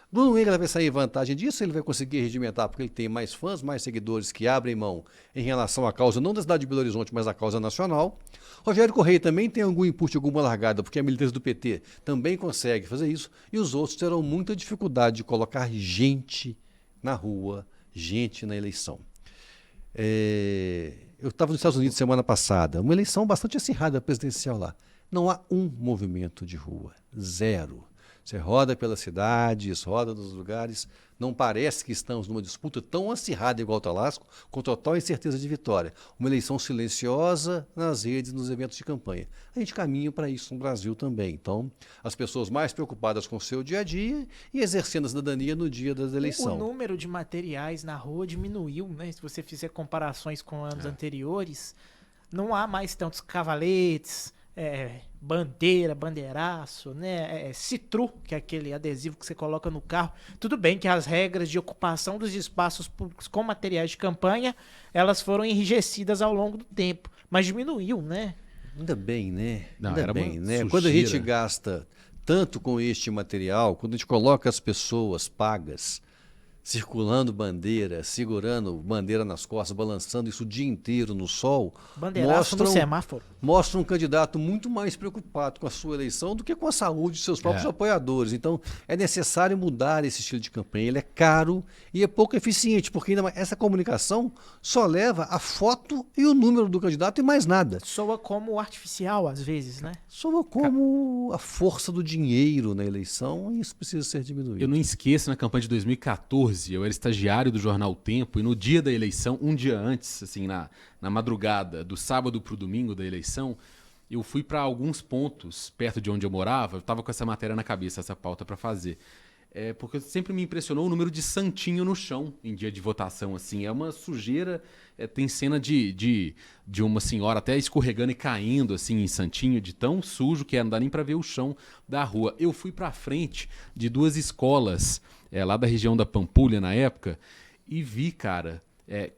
Bruno Engler vai sair em vantagem disso, ele vai conseguir regimentar porque ele tem mais fãs, mais seguidores que abrem mão em relação à causa, não da cidade de Belo Horizonte, mas à causa nacional. Rogério Correia também tem algum input, alguma largada, porque a militância do PT também consegue fazer isso, e os outros terão muita dificuldade de colocar gente na rua, gente na eleição. Eu estava nos Estados Unidos semana passada, uma eleição bastante acirrada presidencial lá. Não há um movimento de rua, zero. Você roda pelas cidades, roda nos lugares, não parece que estamos numa disputa tão acirrada igual o Talasco, com total incerteza de vitória. Uma eleição silenciosa nas redes, nos eventos de campanha. A gente caminha para isso no Brasil também. Então, as pessoas mais preocupadas com o seu dia a dia e exercendo a cidadania no dia da eleição. O número de materiais na rua diminuiu, né? Se você fizer comparações com anos anteriores, não há mais tantos cavaletes, bandeira, bandeiraço, né? Citru, que é aquele adesivo que você coloca no carro. Tudo bem que as regras de ocupação dos espaços públicos com materiais de campanha, elas foram enrijecidas ao longo do tempo, mas diminuiu, né? Ainda bem, né? Não, Ainda era bem, uma né? sujeira. Quando a gente gasta tanto com este material, quando a gente coloca as pessoas pagas circulando bandeira, segurando bandeira nas costas, balançando isso o dia inteiro no sol, Bandeiraço no semáforo. mostra um candidato muito mais preocupado com a sua eleição do que com a saúde de seus próprios apoiadores. Então, é necessário mudar esse estilo de campanha. Ele é caro e é pouco eficiente, porque ainda mais, essa comunicação só leva a foto e o número do candidato e mais nada. Soa como artificial, às vezes, né? Soa como a força do dinheiro na eleição e isso precisa ser diminuído. Eu não esqueço, na campanha de 2014, eu era estagiário do jornal O Tempo, e no dia da eleição, um dia antes, assim, na madrugada, do sábado para o domingo da eleição, eu fui para alguns pontos perto de onde eu morava, eu estava com essa matéria na cabeça, essa pauta para fazer. porque sempre me impressionou o número de santinho no chão em dia de votação. Assim, é uma sujeira. Tem cena de uma senhora até escorregando e caindo assim em santinho, de tão sujo que não dá nem para ver o chão da rua. Eu fui para frente de 2 escolas lá da região da Pampulha na época e vi, cara,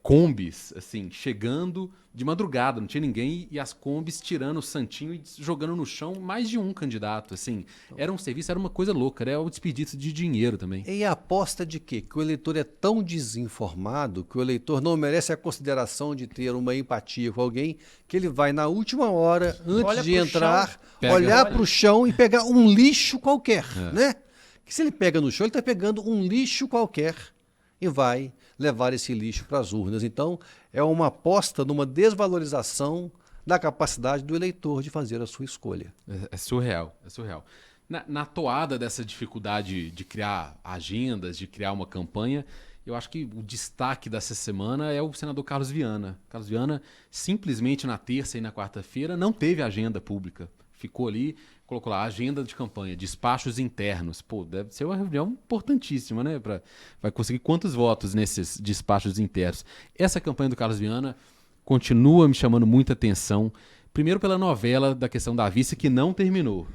combis assim chegando de madrugada, não tinha ninguém, e as combis tirando o santinho e jogando no chão mais de um candidato. Assim, era um serviço, era uma coisa louca, era o desperdício de dinheiro também. E a aposta de quê? Que o eleitor é tão desinformado que o eleitor não merece a consideração de ter uma empatia com alguém, que ele vai na última hora, antes de entrar, olhar para o chão e pegar um lixo qualquer, né? Que se ele pega no chão, ele está pegando um lixo qualquer e vai levar esse lixo para as urnas. Então, é uma aposta numa desvalorização da capacidade do eleitor de fazer a sua escolha. É surreal, é surreal. Na toada dessa dificuldade de criar agendas, de criar uma campanha, eu acho que o destaque dessa semana é o senador Carlos Viana. Carlos Viana, simplesmente na terça e na quarta-feira, não teve agenda pública. Ficou ali, colocou lá agenda de campanha, despachos internos. Pô, deve ser uma reunião importantíssima, né? Vai conseguir quantos votos nesses despachos internos? Essa campanha do Carlos Viana continua me chamando muita atenção. Primeiro pela novela da questão da vice, que não terminou.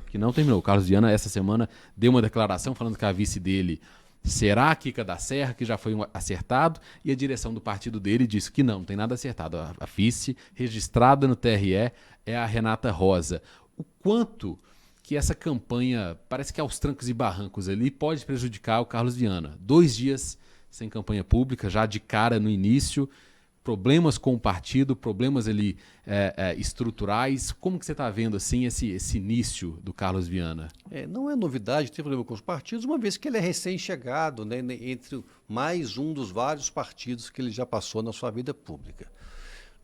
O Carlos Viana, essa semana, deu uma declaração falando que a vice dele será a Kika da Serra, que já foi acertado, e a direção do partido dele disse que não tem nada acertado. A vice registrada no TRE é a Renata Rosa. O quanto que essa campanha, parece que aos trancos e barrancos ali, pode prejudicar o Carlos Viana. 2 dias sem campanha pública, já de cara no início, problemas com o partido, problemas ali estruturais. Como que você está vendo assim esse início do Carlos Viana? Não é novidade ter problema com os partidos, uma vez que ele é recém-chegado, né, entre mais um dos vários partidos que ele já passou na sua vida pública.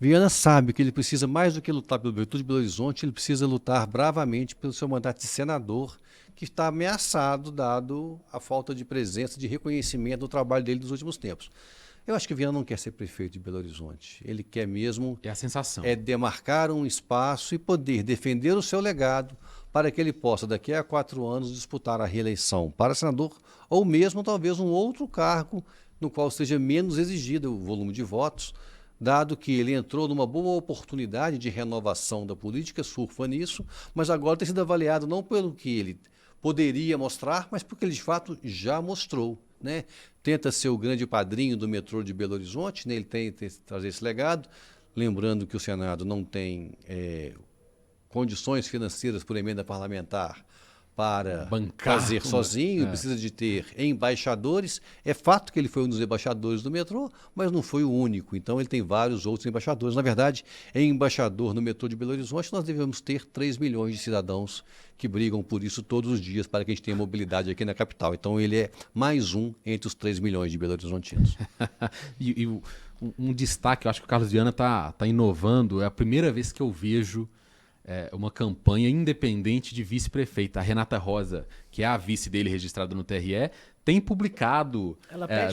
Viana sabe que ele precisa, mais do que lutar pelo Juventude de Belo Horizonte, ele precisa lutar bravamente pelo seu mandato de senador, que está ameaçado, dado a falta de presença, de reconhecimento do trabalho dele nos últimos tempos. Eu acho que Viana não quer ser prefeito de Belo Horizonte. Ele quer mesmo a sensação. Demarcar um espaço e poder defender o seu legado para que ele possa, daqui a 4 anos, disputar a reeleição para senador ou mesmo, talvez, um outro cargo no qual seja menos exigido o volume de votos, dado que ele entrou numa boa oportunidade de renovação da política, surfa nisso, mas agora tem sido avaliado não pelo que ele poderia mostrar, mas porque ele de fato já mostrou, né? Tenta ser o grande padrinho do metrô de Belo Horizonte, né? Ele tem trazer esse legado, lembrando que o Senado não tem condições financeiras por emenda parlamentar para fazer sozinho, precisa de ter embaixadores. É fato que ele foi um dos embaixadores do metrô, mas não foi o único. Então ele tem vários outros embaixadores. Na verdade, embaixador no metrô de Belo Horizonte, nós devemos ter 3 milhões de cidadãos que brigam por isso todos os dias para que a gente tenha mobilidade aqui na capital. Então ele é mais um entre os 3 milhões de belo-horizontinos. Um destaque, eu acho que o Carlos Viana está inovando. É a primeira vez que eu vejo uma campanha independente de vice-prefeita. A Renata Rosa, que é a vice dele registrada no TRE, tem publicado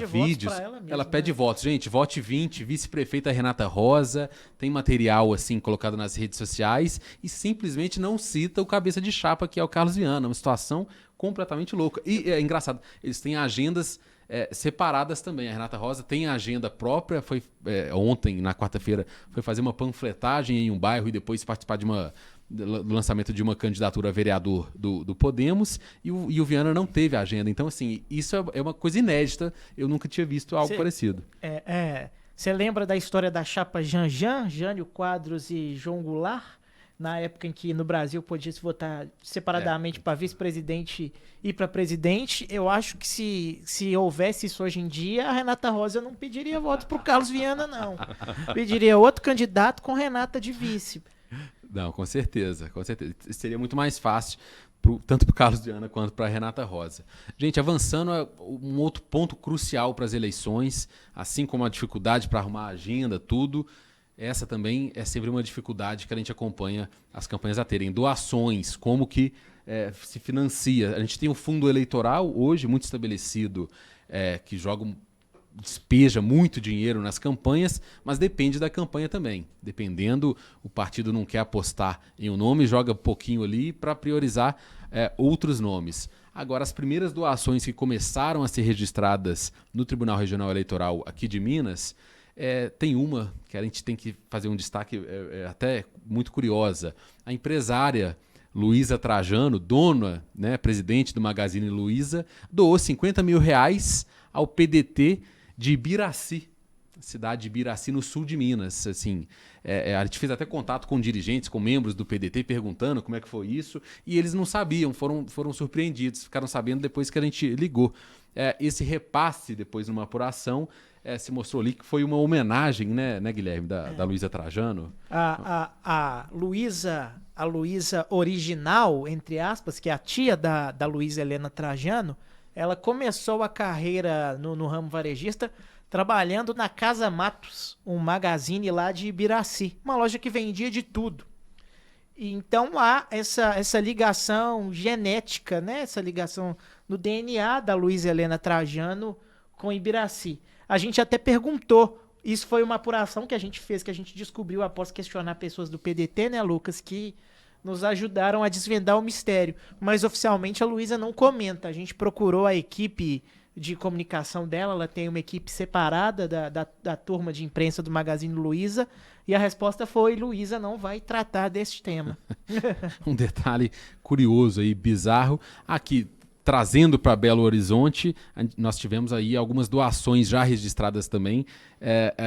vídeos. Ela pede votos. Gente, vote 20, vice-prefeita Renata Rosa, tem material assim colocado nas redes sociais e simplesmente não cita o cabeça de chapa, que é o Carlos Viana. Uma situação completamente louca. E é engraçado, eles têm agendas separadas também. A Renata Rosa tem a agenda própria, foi ontem, na quarta-feira, foi fazer uma panfletagem em um bairro e depois participar do lançamento de uma candidatura a vereador do Podemos, e o Viana não teve a agenda. Então, assim, isso é uma coisa inédita, eu nunca tinha visto algo parecido. Você lembra da história da chapa Jânio Quadros e João Goulart? Na época em que no Brasil podia se votar separadamente para vice-presidente e para presidente. Eu acho que se houvesse isso hoje em dia, a Renata Rosa não pediria voto para o Carlos Viana, não. Pediria outro candidato com Renata de vice. Não, com certeza, com certeza. Seria muito mais fácil, tanto para o Carlos Viana quanto para a Renata Rosa. Gente, avançando, um outro ponto crucial para as eleições, assim como a dificuldade para arrumar a agenda, tudo. Essa também é sempre uma dificuldade que a gente acompanha as campanhas a terem. Doações, como que se financia. A gente tem um fundo eleitoral hoje muito estabelecido, que despeja muito dinheiro nas campanhas, mas depende da campanha também. Dependendo, o partido não quer apostar em um nome, joga um pouquinho ali para priorizar outros nomes. Agora, as primeiras doações que começaram a ser registradas no Tribunal Regional Eleitoral aqui de Minas, tem uma que a gente tem que fazer um destaque até muito curiosa. A empresária Luísa Trajano, dona, né, presidente do Magazine Luiza, doou R$50 mil ao PDT de Ibiraci, cidade de Ibiraci, no sul de Minas. Assim, a gente fez até contato com dirigentes, com membros do PDT, perguntando como é que foi isso, e eles não sabiam, foram surpreendidos, ficaram sabendo depois que a gente ligou. Esse repasse, depois numa apuração, se mostrou ali que foi uma homenagem, né, Guilherme, da Luísa Trajano. A Luísa original, entre aspas, que é a tia da Luísa Helena Trajano, ela começou a carreira no ramo varejista trabalhando na Casa Matos, um magazine lá de Ibiraci, uma loja que vendia de tudo. E então há essa ligação genética, né? Essa ligação no DNA da Luísa Helena Trajano com Ibiraci. A gente até perguntou, isso foi uma apuração que a gente fez, que a gente descobriu após questionar pessoas do PDT, né, Lucas, que nos ajudaram a desvendar o mistério. Mas oficialmente a Luísa não comenta. A gente procurou a equipe de comunicação dela, ela tem uma equipe separada da turma de imprensa do Magazine Luiza, e a resposta foi: Luísa não vai tratar desse tema. Um detalhe curioso aí, bizarro, aqui trazendo para Belo Horizonte, nós tivemos aí algumas doações já registradas também,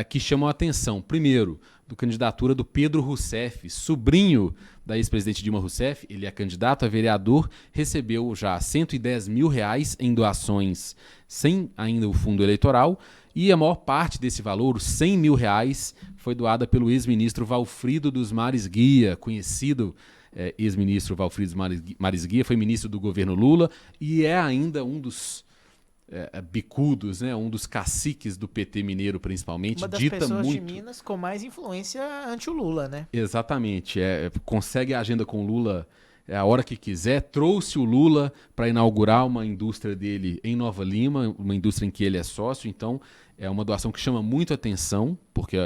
que chamam a atenção. Primeiro, do candidatura do Pedro Rousseff, sobrinho da ex-presidente Dilma Rousseff, ele é candidato a vereador, recebeu já R$110 mil em doações sem ainda o fundo eleitoral, e a maior parte desse valor, os R$100 mil, foi doada pelo ex-ministro Valfrido dos Mares Guia, conhecido ex-ministro Valfrido dos Mares Guia, foi ministro do governo Lula e é ainda um dos bicudos, né, um dos caciques do PT mineiro, principalmente. Uma das pessoas de Minas com mais influência ante o Lula, né? Exatamente. Consegue a agenda com o Lula a hora que quiser. Trouxe o Lula para inaugurar uma indústria dele em Nova Lima, uma indústria em que ele é sócio. Então, é uma doação que chama muito atenção, porque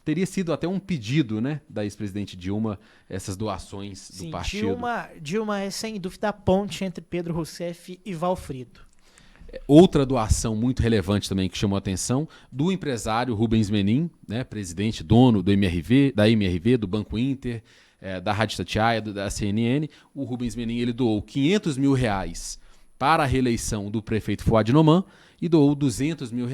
teria sido até um pedido, né, da ex-presidente Dilma, essas doações do partido. Dilma é sem dúvida a ponte entre Pedro Rousseff e Valfrido. Outra doação muito relevante também que chamou a atenção, do empresário Rubens Menin, né, presidente, dono da MRV, do Banco Inter, da Rádio Itatiaia, da CNN. O Rubens Menin, ele doou R$500 mil para a reeleição do prefeito Fuad Noman e doou R$200 mil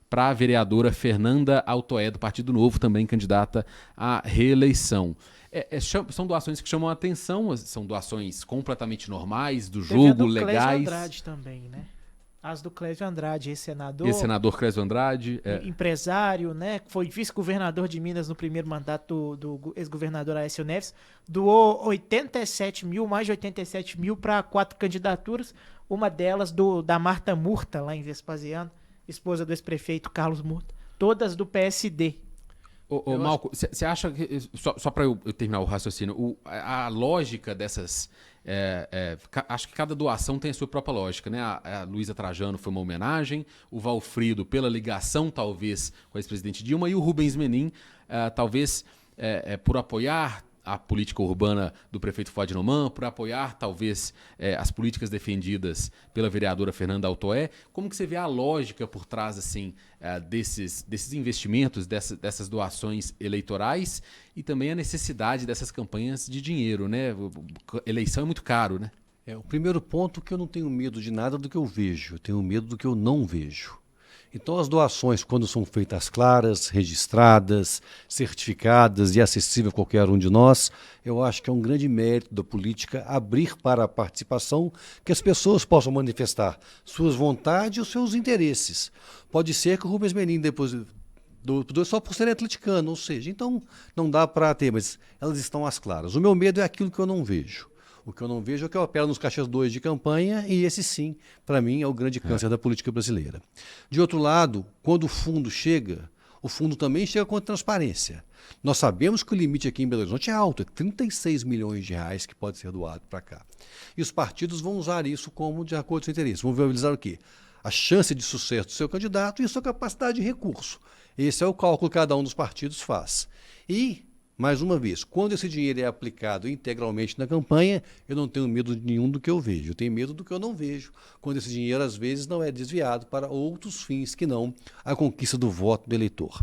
para a vereadora Fernanda Altoé, do Partido Novo, também candidata à reeleição. São doações que chamam a atenção, são doações completamente normais, do jogo, legais. Clésio Andrade também, né? As do Clésio Andrade, ex-senador Clésio Andrade. Empresário, né? Foi vice-governador de Minas no primeiro mandato do ex-governador Aécio Neves. Doou mais de 87 mil para 4 candidaturas. Uma delas da Marta Murta, lá em Vespasiano, esposa do ex-prefeito Carlos Murta. Todas do PSD. Malco, você acha que, só para eu terminar o raciocínio, a lógica dessas... acho que cada doação tem a sua própria lógica, né? A Luísa Trajano foi uma homenagem, o Valfrido pela ligação, talvez, com a ex-presidente Dilma, e o Rubens Menin, talvez por apoiar a política urbana do prefeito Fuad Noman, por apoiar, talvez, as políticas defendidas pela vereadora Fernanda Altoé. Como que você vê a lógica por trás, assim, desses investimentos, dessas doações eleitorais e também a necessidade dessas campanhas de dinheiro, né? Eleição é muito caro, né? O primeiro ponto é que eu não tenho medo de nada do que eu vejo, eu tenho medo do que eu não vejo. Então as doações, quando são feitas claras, registradas, certificadas e acessíveis a qualquer um de nós, eu acho que é um grande mérito da política abrir para a participação, que as pessoas possam manifestar suas vontades e os seus interesses. Pode ser que o Rubens Menin depois só por ser atleticano, ou seja, então não dá para ter, mas elas estão às claras. O meu medo é aquilo que eu não vejo. O que eu não vejo é que eu apelo nos caixas 2 de campanha e esse sim, para mim, é o grande câncer da política brasileira. De outro lado, quando o fundo chega, o fundo também chega com transparência. Nós sabemos que o limite aqui em Belo Horizonte é alto, é R$36 milhões que pode ser doado para cá. E os partidos vão usar isso como de acordo com o seu interesse. Vão viabilizar o quê? A chance de sucesso do seu candidato e a sua capacidade de recurso. Esse é o cálculo que cada um dos partidos faz. E Mais uma vez, quando esse dinheiro é aplicado integralmente na campanha, eu não tenho medo nenhum do que eu vejo, eu tenho medo do que eu não vejo, quando esse dinheiro, às vezes, não é desviado para outros fins que não a conquista do voto do eleitor.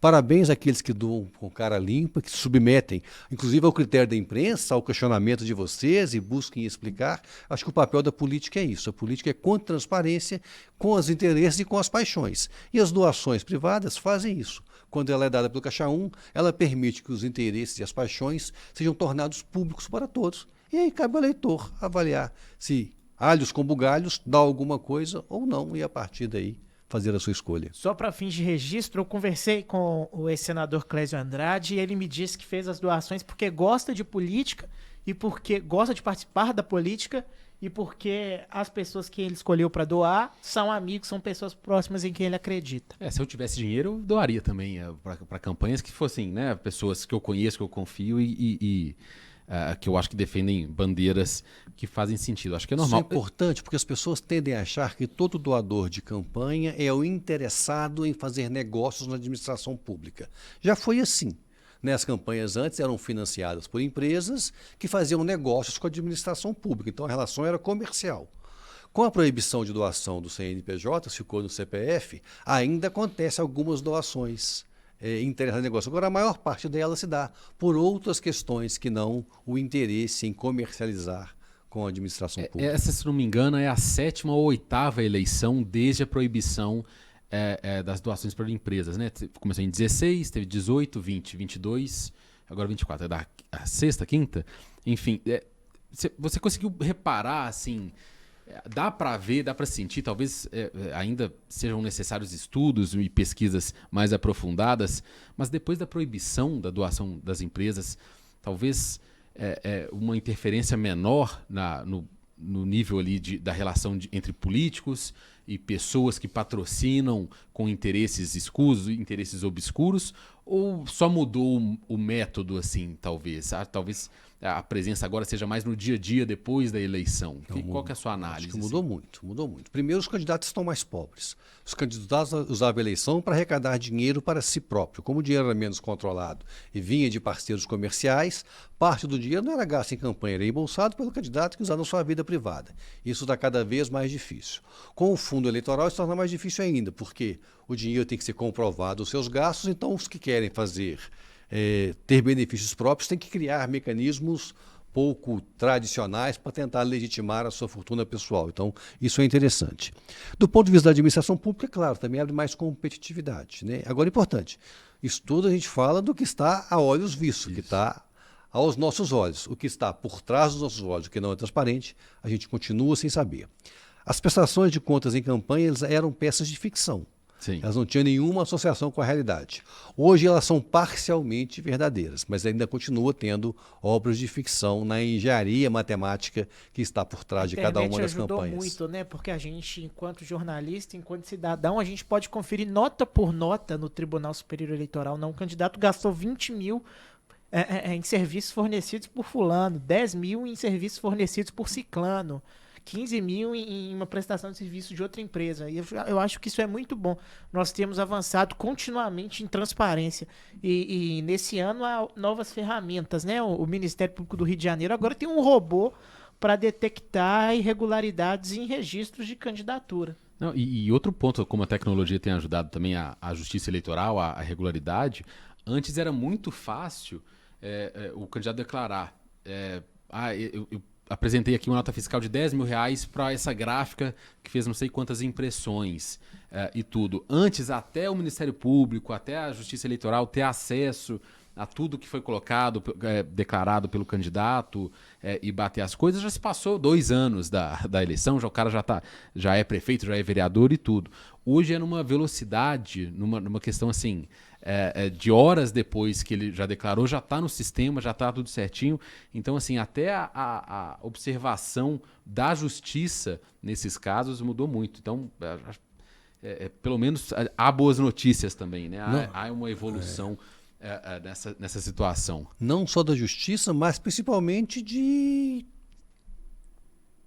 Parabéns àqueles que doam com cara limpa, que se submetem, inclusive ao critério da imprensa, ao questionamento de vocês e busquem explicar. Acho que o papel da política é isso. A política é com transparência, com os interesses e com as paixões. E as doações privadas fazem isso. Quando ela é dada pelo Caixa 1, ela permite que os interesses e as paixões sejam tornados públicos para todos. E aí cabe ao eleitor avaliar se alhos com bugalhos dá alguma coisa ou não, e a partir daí fazer a sua escolha. Só para fins de registro, eu conversei com o ex-senador Clésio Andrade e ele me disse que fez as doações porque gosta de política e porque gosta de participar da política e porque as pessoas que ele escolheu para doar são amigos, são pessoas próximas em quem ele acredita. Se eu tivesse dinheiro, eu doaria também para campanhas que fossem, né, pessoas que eu conheço, que eu confio e que eu acho que defendem bandeiras que fazem sentido. Acho que é normal. Isso é importante porque as pessoas tendem a achar que todo doador de campanha é o interessado em fazer negócios na administração pública. Já foi assim. As campanhas antes eram financiadas por empresas que faziam negócios com a administração pública, então a relação era comercial. Com a proibição de doação do CNPJ, ficou no CPF, ainda acontece algumas doações interessa no negócio. Agora, a maior parte delas se dá por outras questões que não o interesse em comercializar com a administração pública. Essa, se não me engano, é a 7ª ou 8ª eleição desde a proibição das doações para empresas, né? Começou em 16, teve 18, 20, 22, agora 24. É da a 6ª, 5ª? Enfim, você conseguiu reparar, assim, dá para ver, dá para sentir, talvez ainda sejam necessários estudos e pesquisas mais aprofundadas, mas depois da proibição da doação das empresas, talvez uma interferência menor no nível ali da relação entre políticos e pessoas que patrocinam com interesses escusos, interesses obscuros, ou só mudou o método, assim, talvez? Talvez a presença agora seja mais no dia a dia depois da eleição. Qual que é a sua análise? Acho que mudou muito, mudou muito. Primeiro, os candidatos estão mais pobres. Os candidatos usavam a eleição para arrecadar dinheiro para si próprio. Como o dinheiro era menos controlado e vinha de parceiros comerciais, parte do dinheiro não era gasto em campanha, era embolsado pelo candidato que usava na sua vida privada. Isso está cada vez mais difícil. Com o fundo eleitoral, isso torna mais difícil ainda, porque o dinheiro tem que ser comprovado os seus gastos, então os que querem fazer ter benefícios próprios têm que criar mecanismos pouco tradicionais para tentar legitimar a sua fortuna pessoal. Então, isso é interessante. Do ponto de vista da administração pública, claro, também abre mais competitividade, né? Agora, importante, isso tudo a gente fala do que está a olhos vistos, que está aos nossos olhos. O que está por trás dos nossos olhos, o que não é transparente, a gente continua sem saber. As prestações de contas em campanha eram peças de ficção. Sim. Elas não tinham nenhuma associação com a realidade. Hoje elas são parcialmente verdadeiras, mas ainda continua tendo obras de ficção na engenharia matemática que está por trás de cada uma das campanhas. A internet ajudou muito, né? Porque a gente, enquanto jornalista, enquanto cidadão, a gente pode conferir nota por nota no Tribunal Superior Eleitoral. Não, o candidato gastou 20 mil em serviços fornecidos por fulano, 10 mil em serviços fornecidos por ciclano, 15 mil em uma prestação de serviço de outra empresa. E eu acho que isso é muito bom. Nós temos avançado continuamente em transparência. E nesse ano há novas ferramentas, né? O Ministério Público do Rio de Janeiro agora tem um robô para detectar irregularidades em registros de candidatura. Não, e outro ponto, como a tecnologia tem ajudado também a justiça eleitoral, a regularidade, antes era muito fácil o candidato declarar eu apresentei aqui uma nota fiscal de R$10 mil para essa gráfica que fez não sei quantas impressões e tudo. Antes, até o Ministério Público, até a Justiça Eleitoral ter acesso a tudo que foi colocado, declarado pelo candidato e bater as coisas, já se passou 2 anos da eleição, o cara já é prefeito, já é vereador e tudo. Hoje é numa velocidade, numa questão assim, de horas depois que ele já declarou, já está no sistema, já está tudo certinho. Então, assim, até a observação da justiça nesses casos mudou muito. Então, pelo menos há boas notícias também, né? Há uma evolução nessa situação. Não só da justiça, mas principalmente de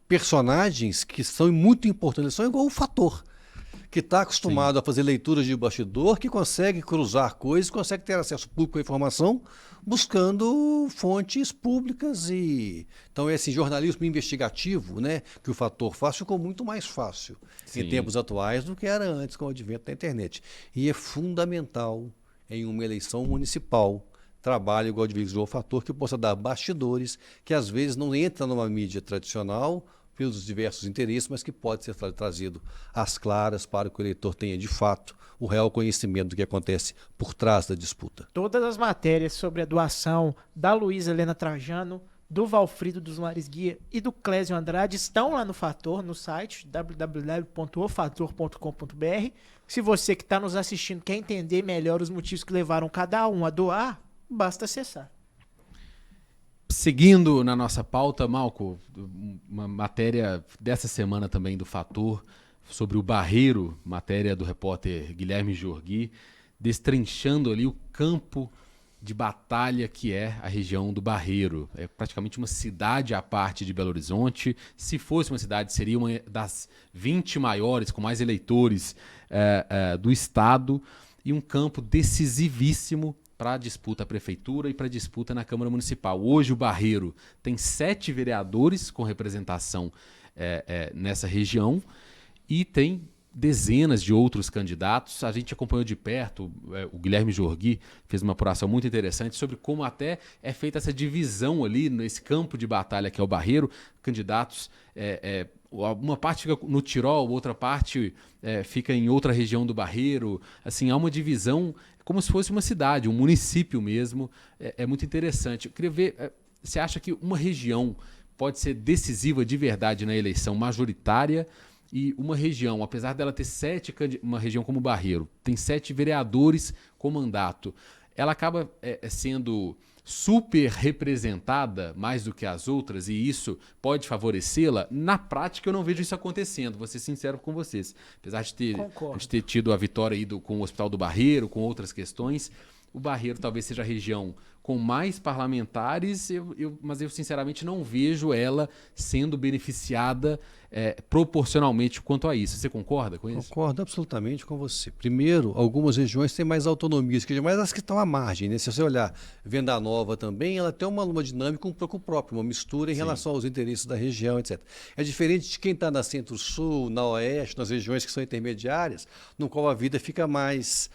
personagens que são muito importantes. Eles são igual o fator. que está acostumado a fazer leituras de bastidor, que consegue cruzar coisas, consegue ter acesso público à informação, buscando fontes públicas. Então esse jornalismo investigativo, né, que o Fator faz, ficou muito mais fácil em tempos atuais do que era antes com o advento da internet. E é fundamental em uma eleição municipal trabalho igual de o Fator, que possa dar bastidores, que às vezes não entra numa mídia tradicional pelos diversos interesses, mas que pode ser trazido às claras para que o eleitor tenha de fato o real conhecimento do que acontece por trás da disputa. Todas as matérias sobre a doação da Luísa Helena Trajano, do Valfrido dos Mares Guia e do Clésio Andrade estão lá no Fator, no site www.ofator.com.br. Se você que está nos assistindo quer entender melhor os motivos que levaram cada um a doar, basta acessar. Seguindo na nossa pauta, Malco, uma matéria dessa semana também do Fator sobre o Barreiro, matéria do repórter Guilherme Jorgui, destrinchando ali o campo de batalha que é a região do Barreiro. É praticamente uma cidade à parte de Belo Horizonte. Se fosse uma cidade, seria uma das 20 maiores, com mais eleitores do estado, e um campo decisivíssimo para a disputa à prefeitura e para a disputa na Câmara Municipal. Hoje o Barreiro tem 7 vereadores com representação nessa região e tem dezenas de outros candidatos. A gente acompanhou de perto, o Guilherme Jorgui fez uma apuração muito interessante sobre como até é feita essa divisão ali nesse campo de batalha que é o Barreiro. Candidatos, uma parte fica no Tirol, outra parte fica em outra região do Barreiro. Assim, há uma divisão como se fosse uma cidade, um município mesmo. É muito interessante. Eu queria ver, você acha que uma região pode ser decisiva de verdade na eleição majoritária? E uma região, apesar dela ter uma região como Barreiro, tem 7 vereadores com mandato, ela acaba sendo super representada mais do que as outras, e isso pode favorecê-la? Na prática, eu não vejo isso acontecendo, vou ser sincero com vocês. Apesar de a gente ter tido a vitória aí com o Hospital do Barreiro, com outras questões, o Barreiro talvez seja a região com mais parlamentares, mas eu sinceramente não vejo ela sendo beneficiada proporcionalmente quanto a isso. Você concorda com isso? Concordo absolutamente com você. Primeiro, algumas regiões têm mais autonomia, mas as que estão à margem, né? Se você olhar Venda Nova também, ela tem uma dinâmica um pouco própria, uma mistura em relação aos interesses da região, etc. É diferente de quem está na Centro-Sul, na Oeste, nas regiões que são intermediárias, no qual a vida fica mais...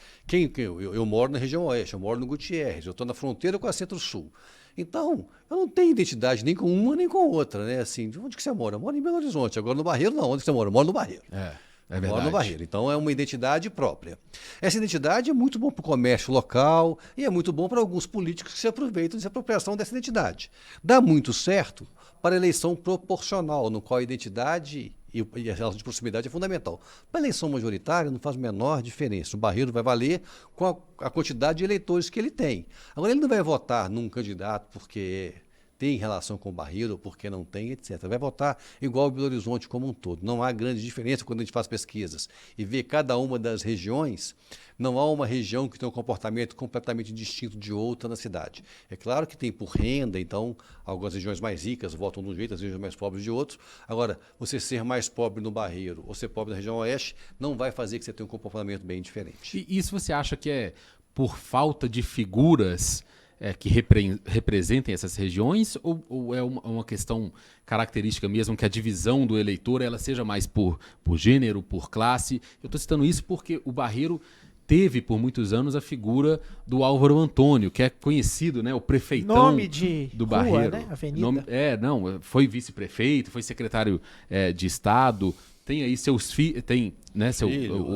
Eu moro na região Oeste, eu moro no Gutierrez, eu estou na fronteira com a Centro-Sul. Então, eu não tenho identidade nem com uma nem com outra, né? Assim, onde que você mora? Eu moro em Belo Horizonte. Agora no Barreiro, não. Onde você mora? Eu moro no Barreiro. É verdade. Moro no Barreiro. Então, é uma identidade própria. Essa identidade é muito bom para o comércio local e é muito bom para alguns políticos que se aproveitam dessa apropriação dessa identidade. Dá muito certo para a eleição proporcional, no qual a identidade e a relação de proximidade é fundamental. Para a eleição majoritária não faz a menor diferença. O Barreiro vai valer com a quantidade de eleitores que ele tem. Agora, ele não vai votar num candidato porque tem relação com o Barreiro ou porque não tem, etc. Vai votar igual o Belo Horizonte como um todo. Não há grande diferença quando a gente faz pesquisas e vê cada uma das regiões. Não há uma região que tem um comportamento completamente distinto de outra na cidade. É claro que tem por renda, então algumas regiões mais ricas votam de um jeito, as regiões mais pobres de outro. Agora, você ser mais pobre no Barreiro ou ser pobre na região Oeste não vai fazer que você tenha um comportamento bem diferente. E isso você acha que é por falta de figuras que representem essas regiões, ou é uma questão característica mesmo que a divisão do eleitor ela seja mais por gênero, por classe? Eu estou citando isso porque o Barreiro teve por muitos anos a figura do Álvaro Antônio, que é conhecido, né, o prefeitão nome de do rua, Barreiro. né? Avenida. Foi vice-prefeito, foi secretário de Estado, tem aí seus filhos, tem, né,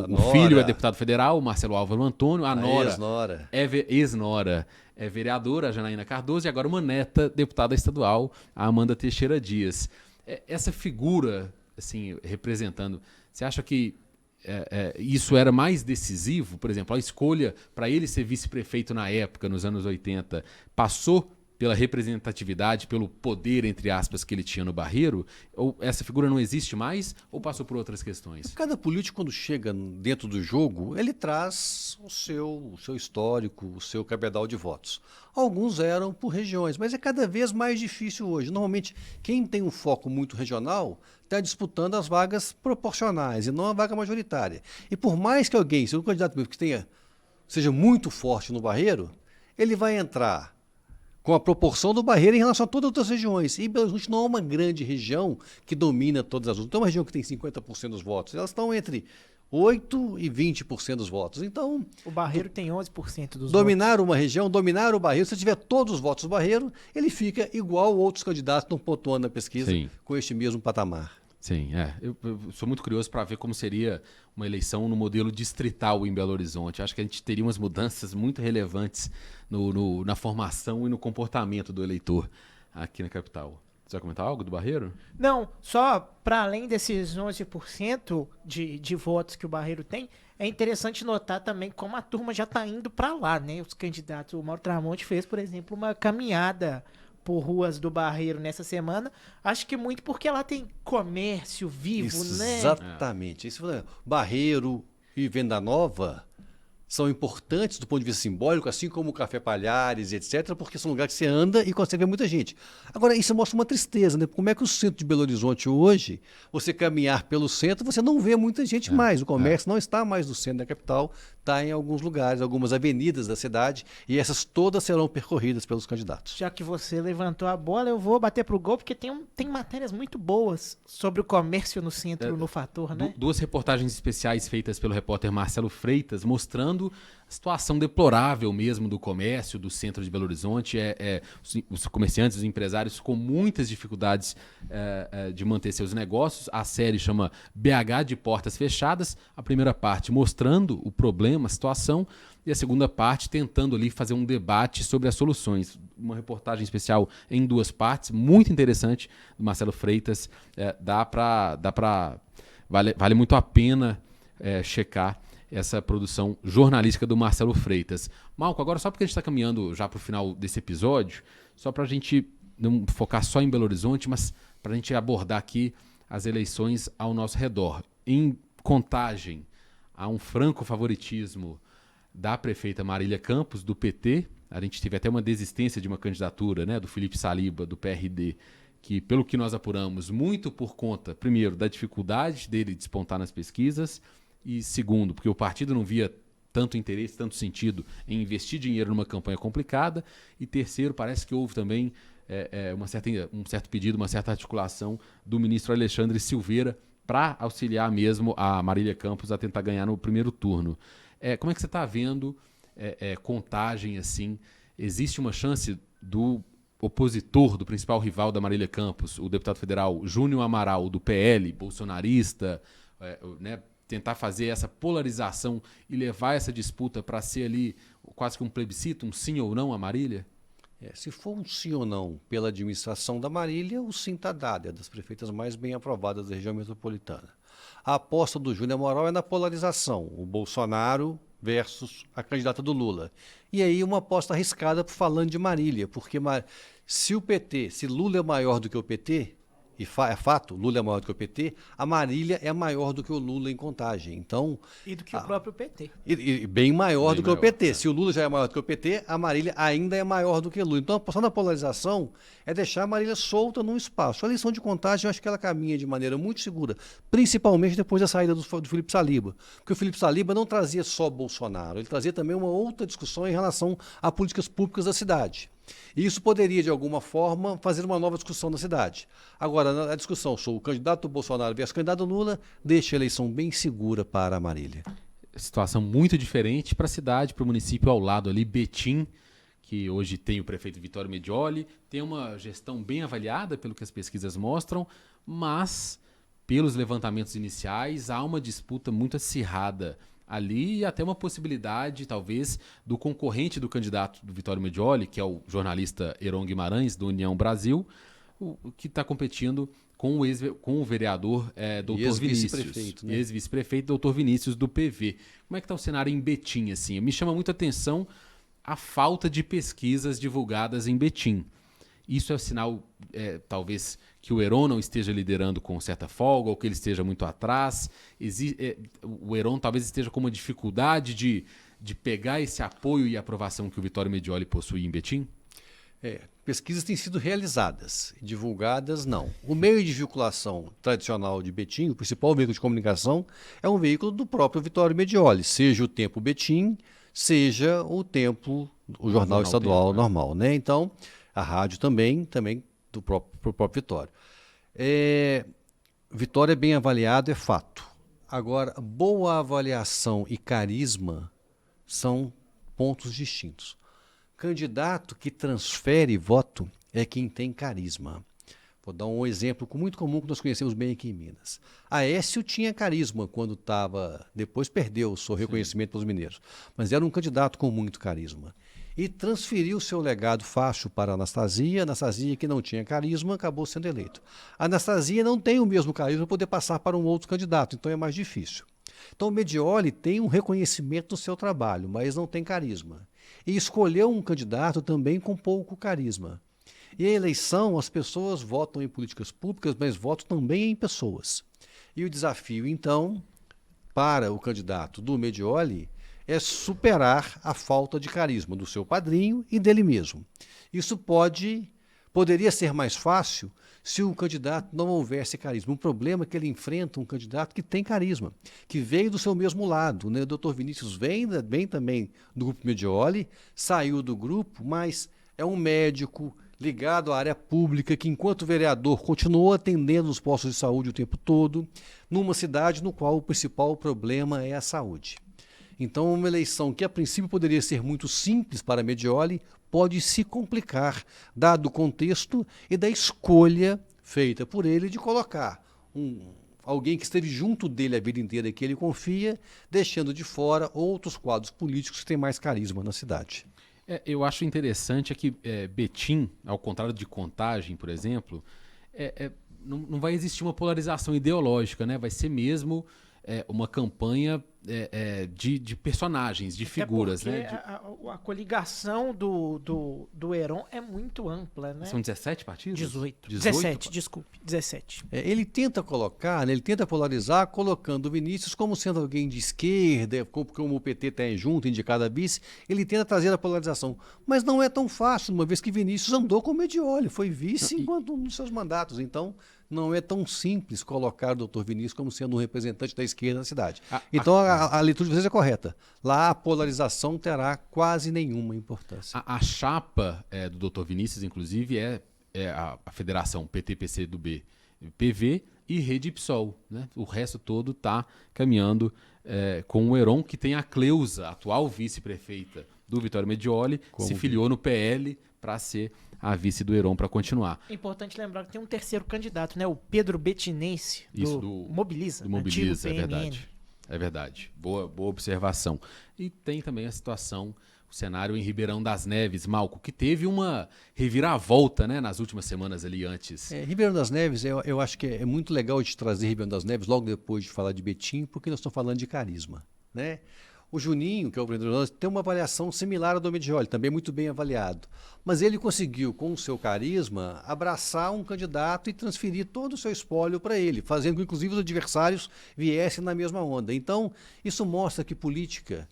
o filho é deputado federal, o Marcelo Álvaro Antônio, a nora ex-nora. ex-nora é vereadora, a Janaína Cardoso, e agora uma neta deputada estadual, a Amanda Teixeira Dias. Essa figura, assim, representando, você acha que isso era mais decisivo? Por exemplo, a escolha para ele ser vice-prefeito na época, nos anos 80, passou pela representatividade, pelo poder, entre aspas, que ele tinha no Barreiro? Ou essa figura não existe mais ou passou por outras questões? Cada político, quando chega dentro do jogo, ele traz o seu histórico, o seu cabedal de votos. Alguns eram por regiões, mas é cada vez mais difícil hoje. Normalmente, quem tem um foco muito regional está disputando as vagas proporcionais e não a vaga majoritária. E por mais que alguém, se um candidato que seja muito forte no Barreiro, ele vai entrar com a proporção do Barreiro em relação a todas as outras regiões. E Belo Horizonte não é uma grande região que domina todas as outras. Não é uma região que tem 50% dos votos. Elas estão entre 8% e 20% dos votos. Então, O Barreiro tem 11% dos dominar uma região, dominar o Barreiro, se tiver todos os votos do Barreiro, ele fica igual outros candidatos que estão pontuando na pesquisa Sim. com este mesmo patamar. Sim, eu sou muito curioso para ver como seria uma eleição no modelo distrital em Belo Horizonte. Acho que a gente teria umas mudanças muito relevantes na formação e no comportamento do eleitor aqui na capital. Você vai comentar algo do Barreiro? Não, só para além desses 11% de votos que o Barreiro tem, é interessante notar também como a turma já está indo para lá, né? Os candidatos, o Mauro Tramonte fez, por exemplo, uma caminhada por ruas do Barreiro nessa semana. Acho que muito porque lá tem comércio vivo, né? Exatamente. Isso, Barreiro e Venda Nova são importantes do ponto de vista simbólico, assim como o Café Palhares, etc., porque são lugares que você anda e consegue ver muita gente. Agora, isso mostra uma tristeza, né? Como é que o centro de Belo Horizonte hoje, você caminhar pelo centro, você não vê muita gente mais. O comércio não está mais no centro da capital, está em alguns lugares, algumas avenidas da cidade, e essas todas serão percorridas pelos candidatos. Já que você levantou a bola, eu vou bater pro gol, porque tem matérias muito boas sobre o comércio no centro, no Fator, né? Duas reportagens especiais feitas pelo repórter Marcelo Freitas, mostrando a situação deplorável mesmo do comércio do centro de Belo Horizonte. Os comerciantes, os empresários com muitas dificuldades de manter seus negócios. A série chama BH de Portas Fechadas. A primeira parte mostrando o problema, a situação, e a segunda parte tentando ali fazer um debate sobre as soluções. Uma reportagem especial em duas partes, muito interessante, do Marcelo Freitas. Vale muito a pena checar essa produção jornalística do Marcelo Freitas. Malco, agora só porque a gente está caminhando já para o final desse episódio, só para a gente não focar só em Belo Horizonte, mas para a gente abordar aqui as eleições ao nosso redor. Em Contagem, há um franco favoritismo da prefeita Marília Campos, do PT. A gente teve até uma desistência de uma candidatura, né, do Felipe Saliba, do PRD, que, pelo que nós apuramos, muito por conta, primeiro, da dificuldade dele despontar nas pesquisas, e segundo, porque o partido não via tanto interesse, tanto sentido em investir dinheiro numa campanha complicada, e terceiro, parece que houve também um certo pedido, uma certa articulação do ministro Alexandre Silveira para auxiliar mesmo a Marília Campos a tentar ganhar no primeiro turno. Como é que você está vendo Contagem assim? Existe uma chance do opositor, do principal rival da Marília Campos, o deputado federal Júnior Amaral, do PL, bolsonarista, né, tentar fazer essa polarização e levar essa disputa para ser ali quase que um plebiscito, um sim ou não a Marília? Se for um sim ou não pela administração da Marília, o sim está dado, é das prefeitas mais bem aprovadas da região metropolitana. A aposta do Júnior Amaral é na polarização, o Bolsonaro versus a candidata do Lula. E aí uma aposta arriscada falando de Marília, porque se Lula é maior do que o PT, e é fato, Lula é maior do que o PT, a Marília é maior do que o Lula em Contagem. Então, E do que o próprio PT. e bem maior Bem do que o maior, PT. Se o Lula já é maior do que o PT, a Marília ainda é maior do que o Lula. Então, a posição da polarização é deixar a Marília solta num espaço. A eleição de Contagem, eu acho que ela caminha de maneira muito segura, principalmente depois da saída do Felipe Saliba. Porque o Felipe Saliba não trazia só Bolsonaro, ele trazia também uma outra discussão em relação a políticas públicas da cidade. E isso poderia, de alguma forma, fazer uma nova discussão na cidade. Agora, a discussão sobre o candidato do Bolsonaro versus o candidato do Lula deixa a eleição bem segura para a Marília. Situação muito diferente para a cidade, para o município ao lado ali, Betim, que hoje tem o prefeito Vitório Medioli, tem uma gestão bem avaliada pelo que as pesquisas mostram, mas pelos levantamentos iniciais há uma disputa muito acirrada ali e até uma possibilidade, talvez, do concorrente do candidato do Vitório Medioli, que é o jornalista Heron Guimarães, do União Brasil, que está competindo com o vereador doutor Vinícius. Né? Ex-vice-prefeito doutor Vinícius, do PV. Como é que está o cenário em Betim? Assim? Me chama muita atenção a falta de pesquisas divulgadas em Betim. Isso é um sinal, talvez, que o Heron não esteja liderando com certa folga ou que ele esteja muito atrás. O Heron talvez esteja com uma dificuldade de pegar esse apoio e aprovação que o Vittorio Medioli possui em Betim? Pesquisas têm sido realizadas, divulgadas não. O meio de vinculação tradicional de Betim, o principal veículo de comunicação, é um veículo do próprio Vittorio Medioli, seja o Tempo Betim, seja o Tempo, o Jornal Estadual Tempo, normal, né? Então, a rádio também do próprio Vittorio. Vittorio é bem avaliado, é fato. Agora, boa avaliação e carisma são pontos distintos. Candidato que transfere voto é quem tem carisma. Vou dar um exemplo muito comum que nós conhecemos bem aqui em Minas. Aécio tinha carisma quando estava, depois perdeu o seu reconhecimento pelos mineiros, mas era um candidato com muito carisma. E transferiu seu legado fácil para a Anastasia. Anastasia, que não tinha carisma, acabou sendo eleito. A Anastasia não tem o mesmo carisma para poder passar para um outro candidato, então é mais difícil. Então o Medioli tem um reconhecimento do seu trabalho, mas não tem carisma. E escolheu um candidato também com pouco carisma. E a eleição, as pessoas votam em políticas públicas, mas votam também em pessoas. E o desafio, então, para o candidato do Medioli é superar a falta de carisma do seu padrinho e dele mesmo. Isso poderia ser mais fácil se o candidato não houvesse carisma. O problema é que ele enfrenta um candidato que tem carisma, que veio do seu mesmo lado, né? O Dr. Vinícius vem também do grupo Medioli, saiu do grupo, mas é um médico ligado à área pública que, enquanto vereador, continuou atendendo os postos de saúde o tempo todo, numa cidade no qual o principal problema é a saúde. Então, uma eleição que a princípio poderia ser muito simples para Medioli pode se complicar, dado o contexto e da escolha feita por ele de colocar alguém que esteve junto dele a vida inteira e que ele confia, deixando de fora outros quadros políticos que têm mais carisma na cidade. Eu acho interessante que Betim, ao contrário de Contagem, por exemplo, não vai existir uma polarização ideológica, né? Vai ser mesmo uma campanha de personagens, de figuras, né? A coligação do Heron é muito ampla, né? São 17 partidos? 18. 17, desculpe, 17. Ele tenta colocar, né, ele tenta polarizar, colocando o Vinícius como sendo alguém de esquerda, como o PT está junto, indicado a vice, ele tenta trazer a polarização. Mas não é tão fácil, uma vez que Vinícius andou com o Medioli, foi vice enquanto um dos seus mandatos. Então, não é tão simples colocar o doutor Vinícius como sendo um representante da esquerda na cidade. Então, a leitura de vocês é correta. Lá a polarização terá quase nenhuma importância. A chapa do Dr. Vinícius, inclusive, é a federação PT-PCdoB, PV e Rede PSOL, né? O resto todo está caminhando com o Heron, que tem a Cleusa, atual vice-prefeita do Vittorio Medioli, se filiou no PL para ser a vice do Heron para continuar. É importante lembrar que tem um terceiro candidato, né? O Pedro Bettinense, do Mobiliza. Do Mobiliza, é verdade. É verdade. Boa observação. E tem também a situação, o cenário em Ribeirão das Neves, Malco, que teve uma reviravolta, né, nas últimas semanas ali antes. Ribeirão das Neves, eu acho que é muito legal de trazer Ribeirão das Neves logo depois de falar de Betim, porque nós estamos falando de carisma, né? O Juninho, que é o presidente, tem uma avaliação similar ao do Medioli, também muito bem avaliado. Mas ele conseguiu, com o seu carisma, abraçar um candidato e transferir todo o seu espólio para ele, fazendo com que, inclusive, os adversários viessem na mesma onda. Então, isso mostra que política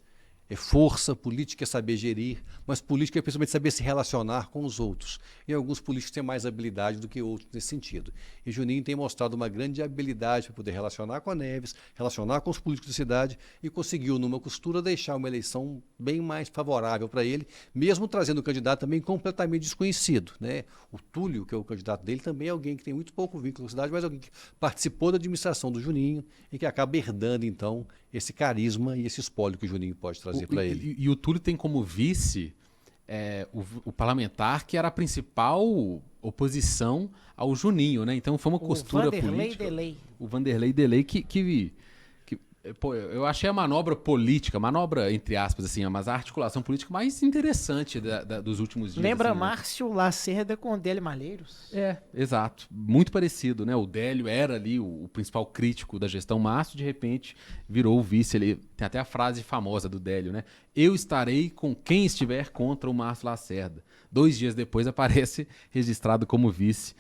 é força, política é saber gerir, mas política é principalmente saber se relacionar com os outros. E alguns políticos têm mais habilidade do que outros nesse sentido. E Juninho tem mostrado uma grande habilidade para poder relacionar com a Neves, relacionar com os políticos da cidade e conseguiu, numa costura, deixar uma eleição bem mais favorável para ele, mesmo trazendo um candidato também completamente desconhecido, né? O Túlio, que é o candidato dele, também é alguém que tem muito pouco vínculo com a cidade, mas alguém que participou da administração do Juninho e que acaba herdando, então, esse carisma e esse espólio que o Juninho pode trazer para ele. E o Túlio tem como vice o parlamentar que era a principal oposição ao Juninho, né? Então foi uma costura política. Delay. O Vanderlei Delay que Pô, eu achei a manobra política, manobra entre aspas, assim, mas a articulação política mais interessante dos últimos dias. Lembra assim, né? Márcio Lacerda com o Délio Malheiros? Exato. Muito parecido, né? O Délio era ali o principal crítico da gestão Márcio, de repente virou o vice. Ele tem até a frase famosa do Délio, né? Eu estarei com quem estiver contra o Márcio Lacerda. 2 dias depois aparece registrado como vice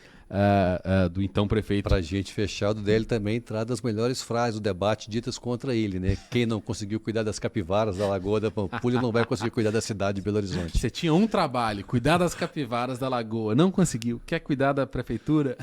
do então prefeito. Para a gente fechar, o dele também traz as melhores frases do debate ditas contra ele, né? Quem não conseguiu cuidar das capivaras da Lagoa da Pampulha não vai conseguir cuidar da cidade de Belo Horizonte. Você tinha um trabalho, cuidar das capivaras da Lagoa, não conseguiu. Quer cuidar da prefeitura?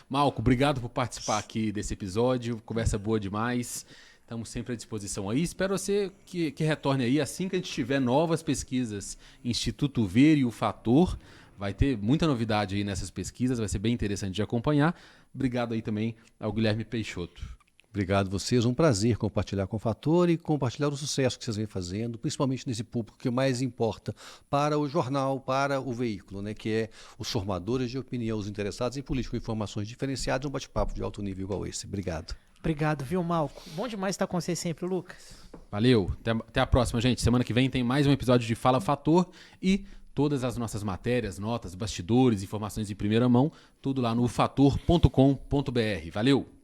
Malco, obrigado por participar aqui desse episódio. Conversa boa demais. Estamos sempre à disposição aí. Espero você que retorne aí assim que a gente tiver novas pesquisas. Instituto Ver e o Fator. Vai ter muita novidade aí nessas pesquisas, vai ser bem interessante de acompanhar. Obrigado aí também ao Guilherme Peixoto. Obrigado a vocês, um prazer compartilhar com o Fator e compartilhar o sucesso que vocês vêm fazendo, principalmente nesse público que mais importa para o jornal, para o veículo, né, que é os formadores de opinião, os interessados em política com informações diferenciadas, um bate-papo de alto nível igual esse. Obrigado. Obrigado, viu, Malco? Bom demais estar com você sempre, Lucas. Valeu, até a próxima, gente. Semana que vem tem mais um episódio de Fala Fator e todas as nossas matérias, notas, bastidores, informações em primeira mão, tudo lá no fator.com.br. Valeu!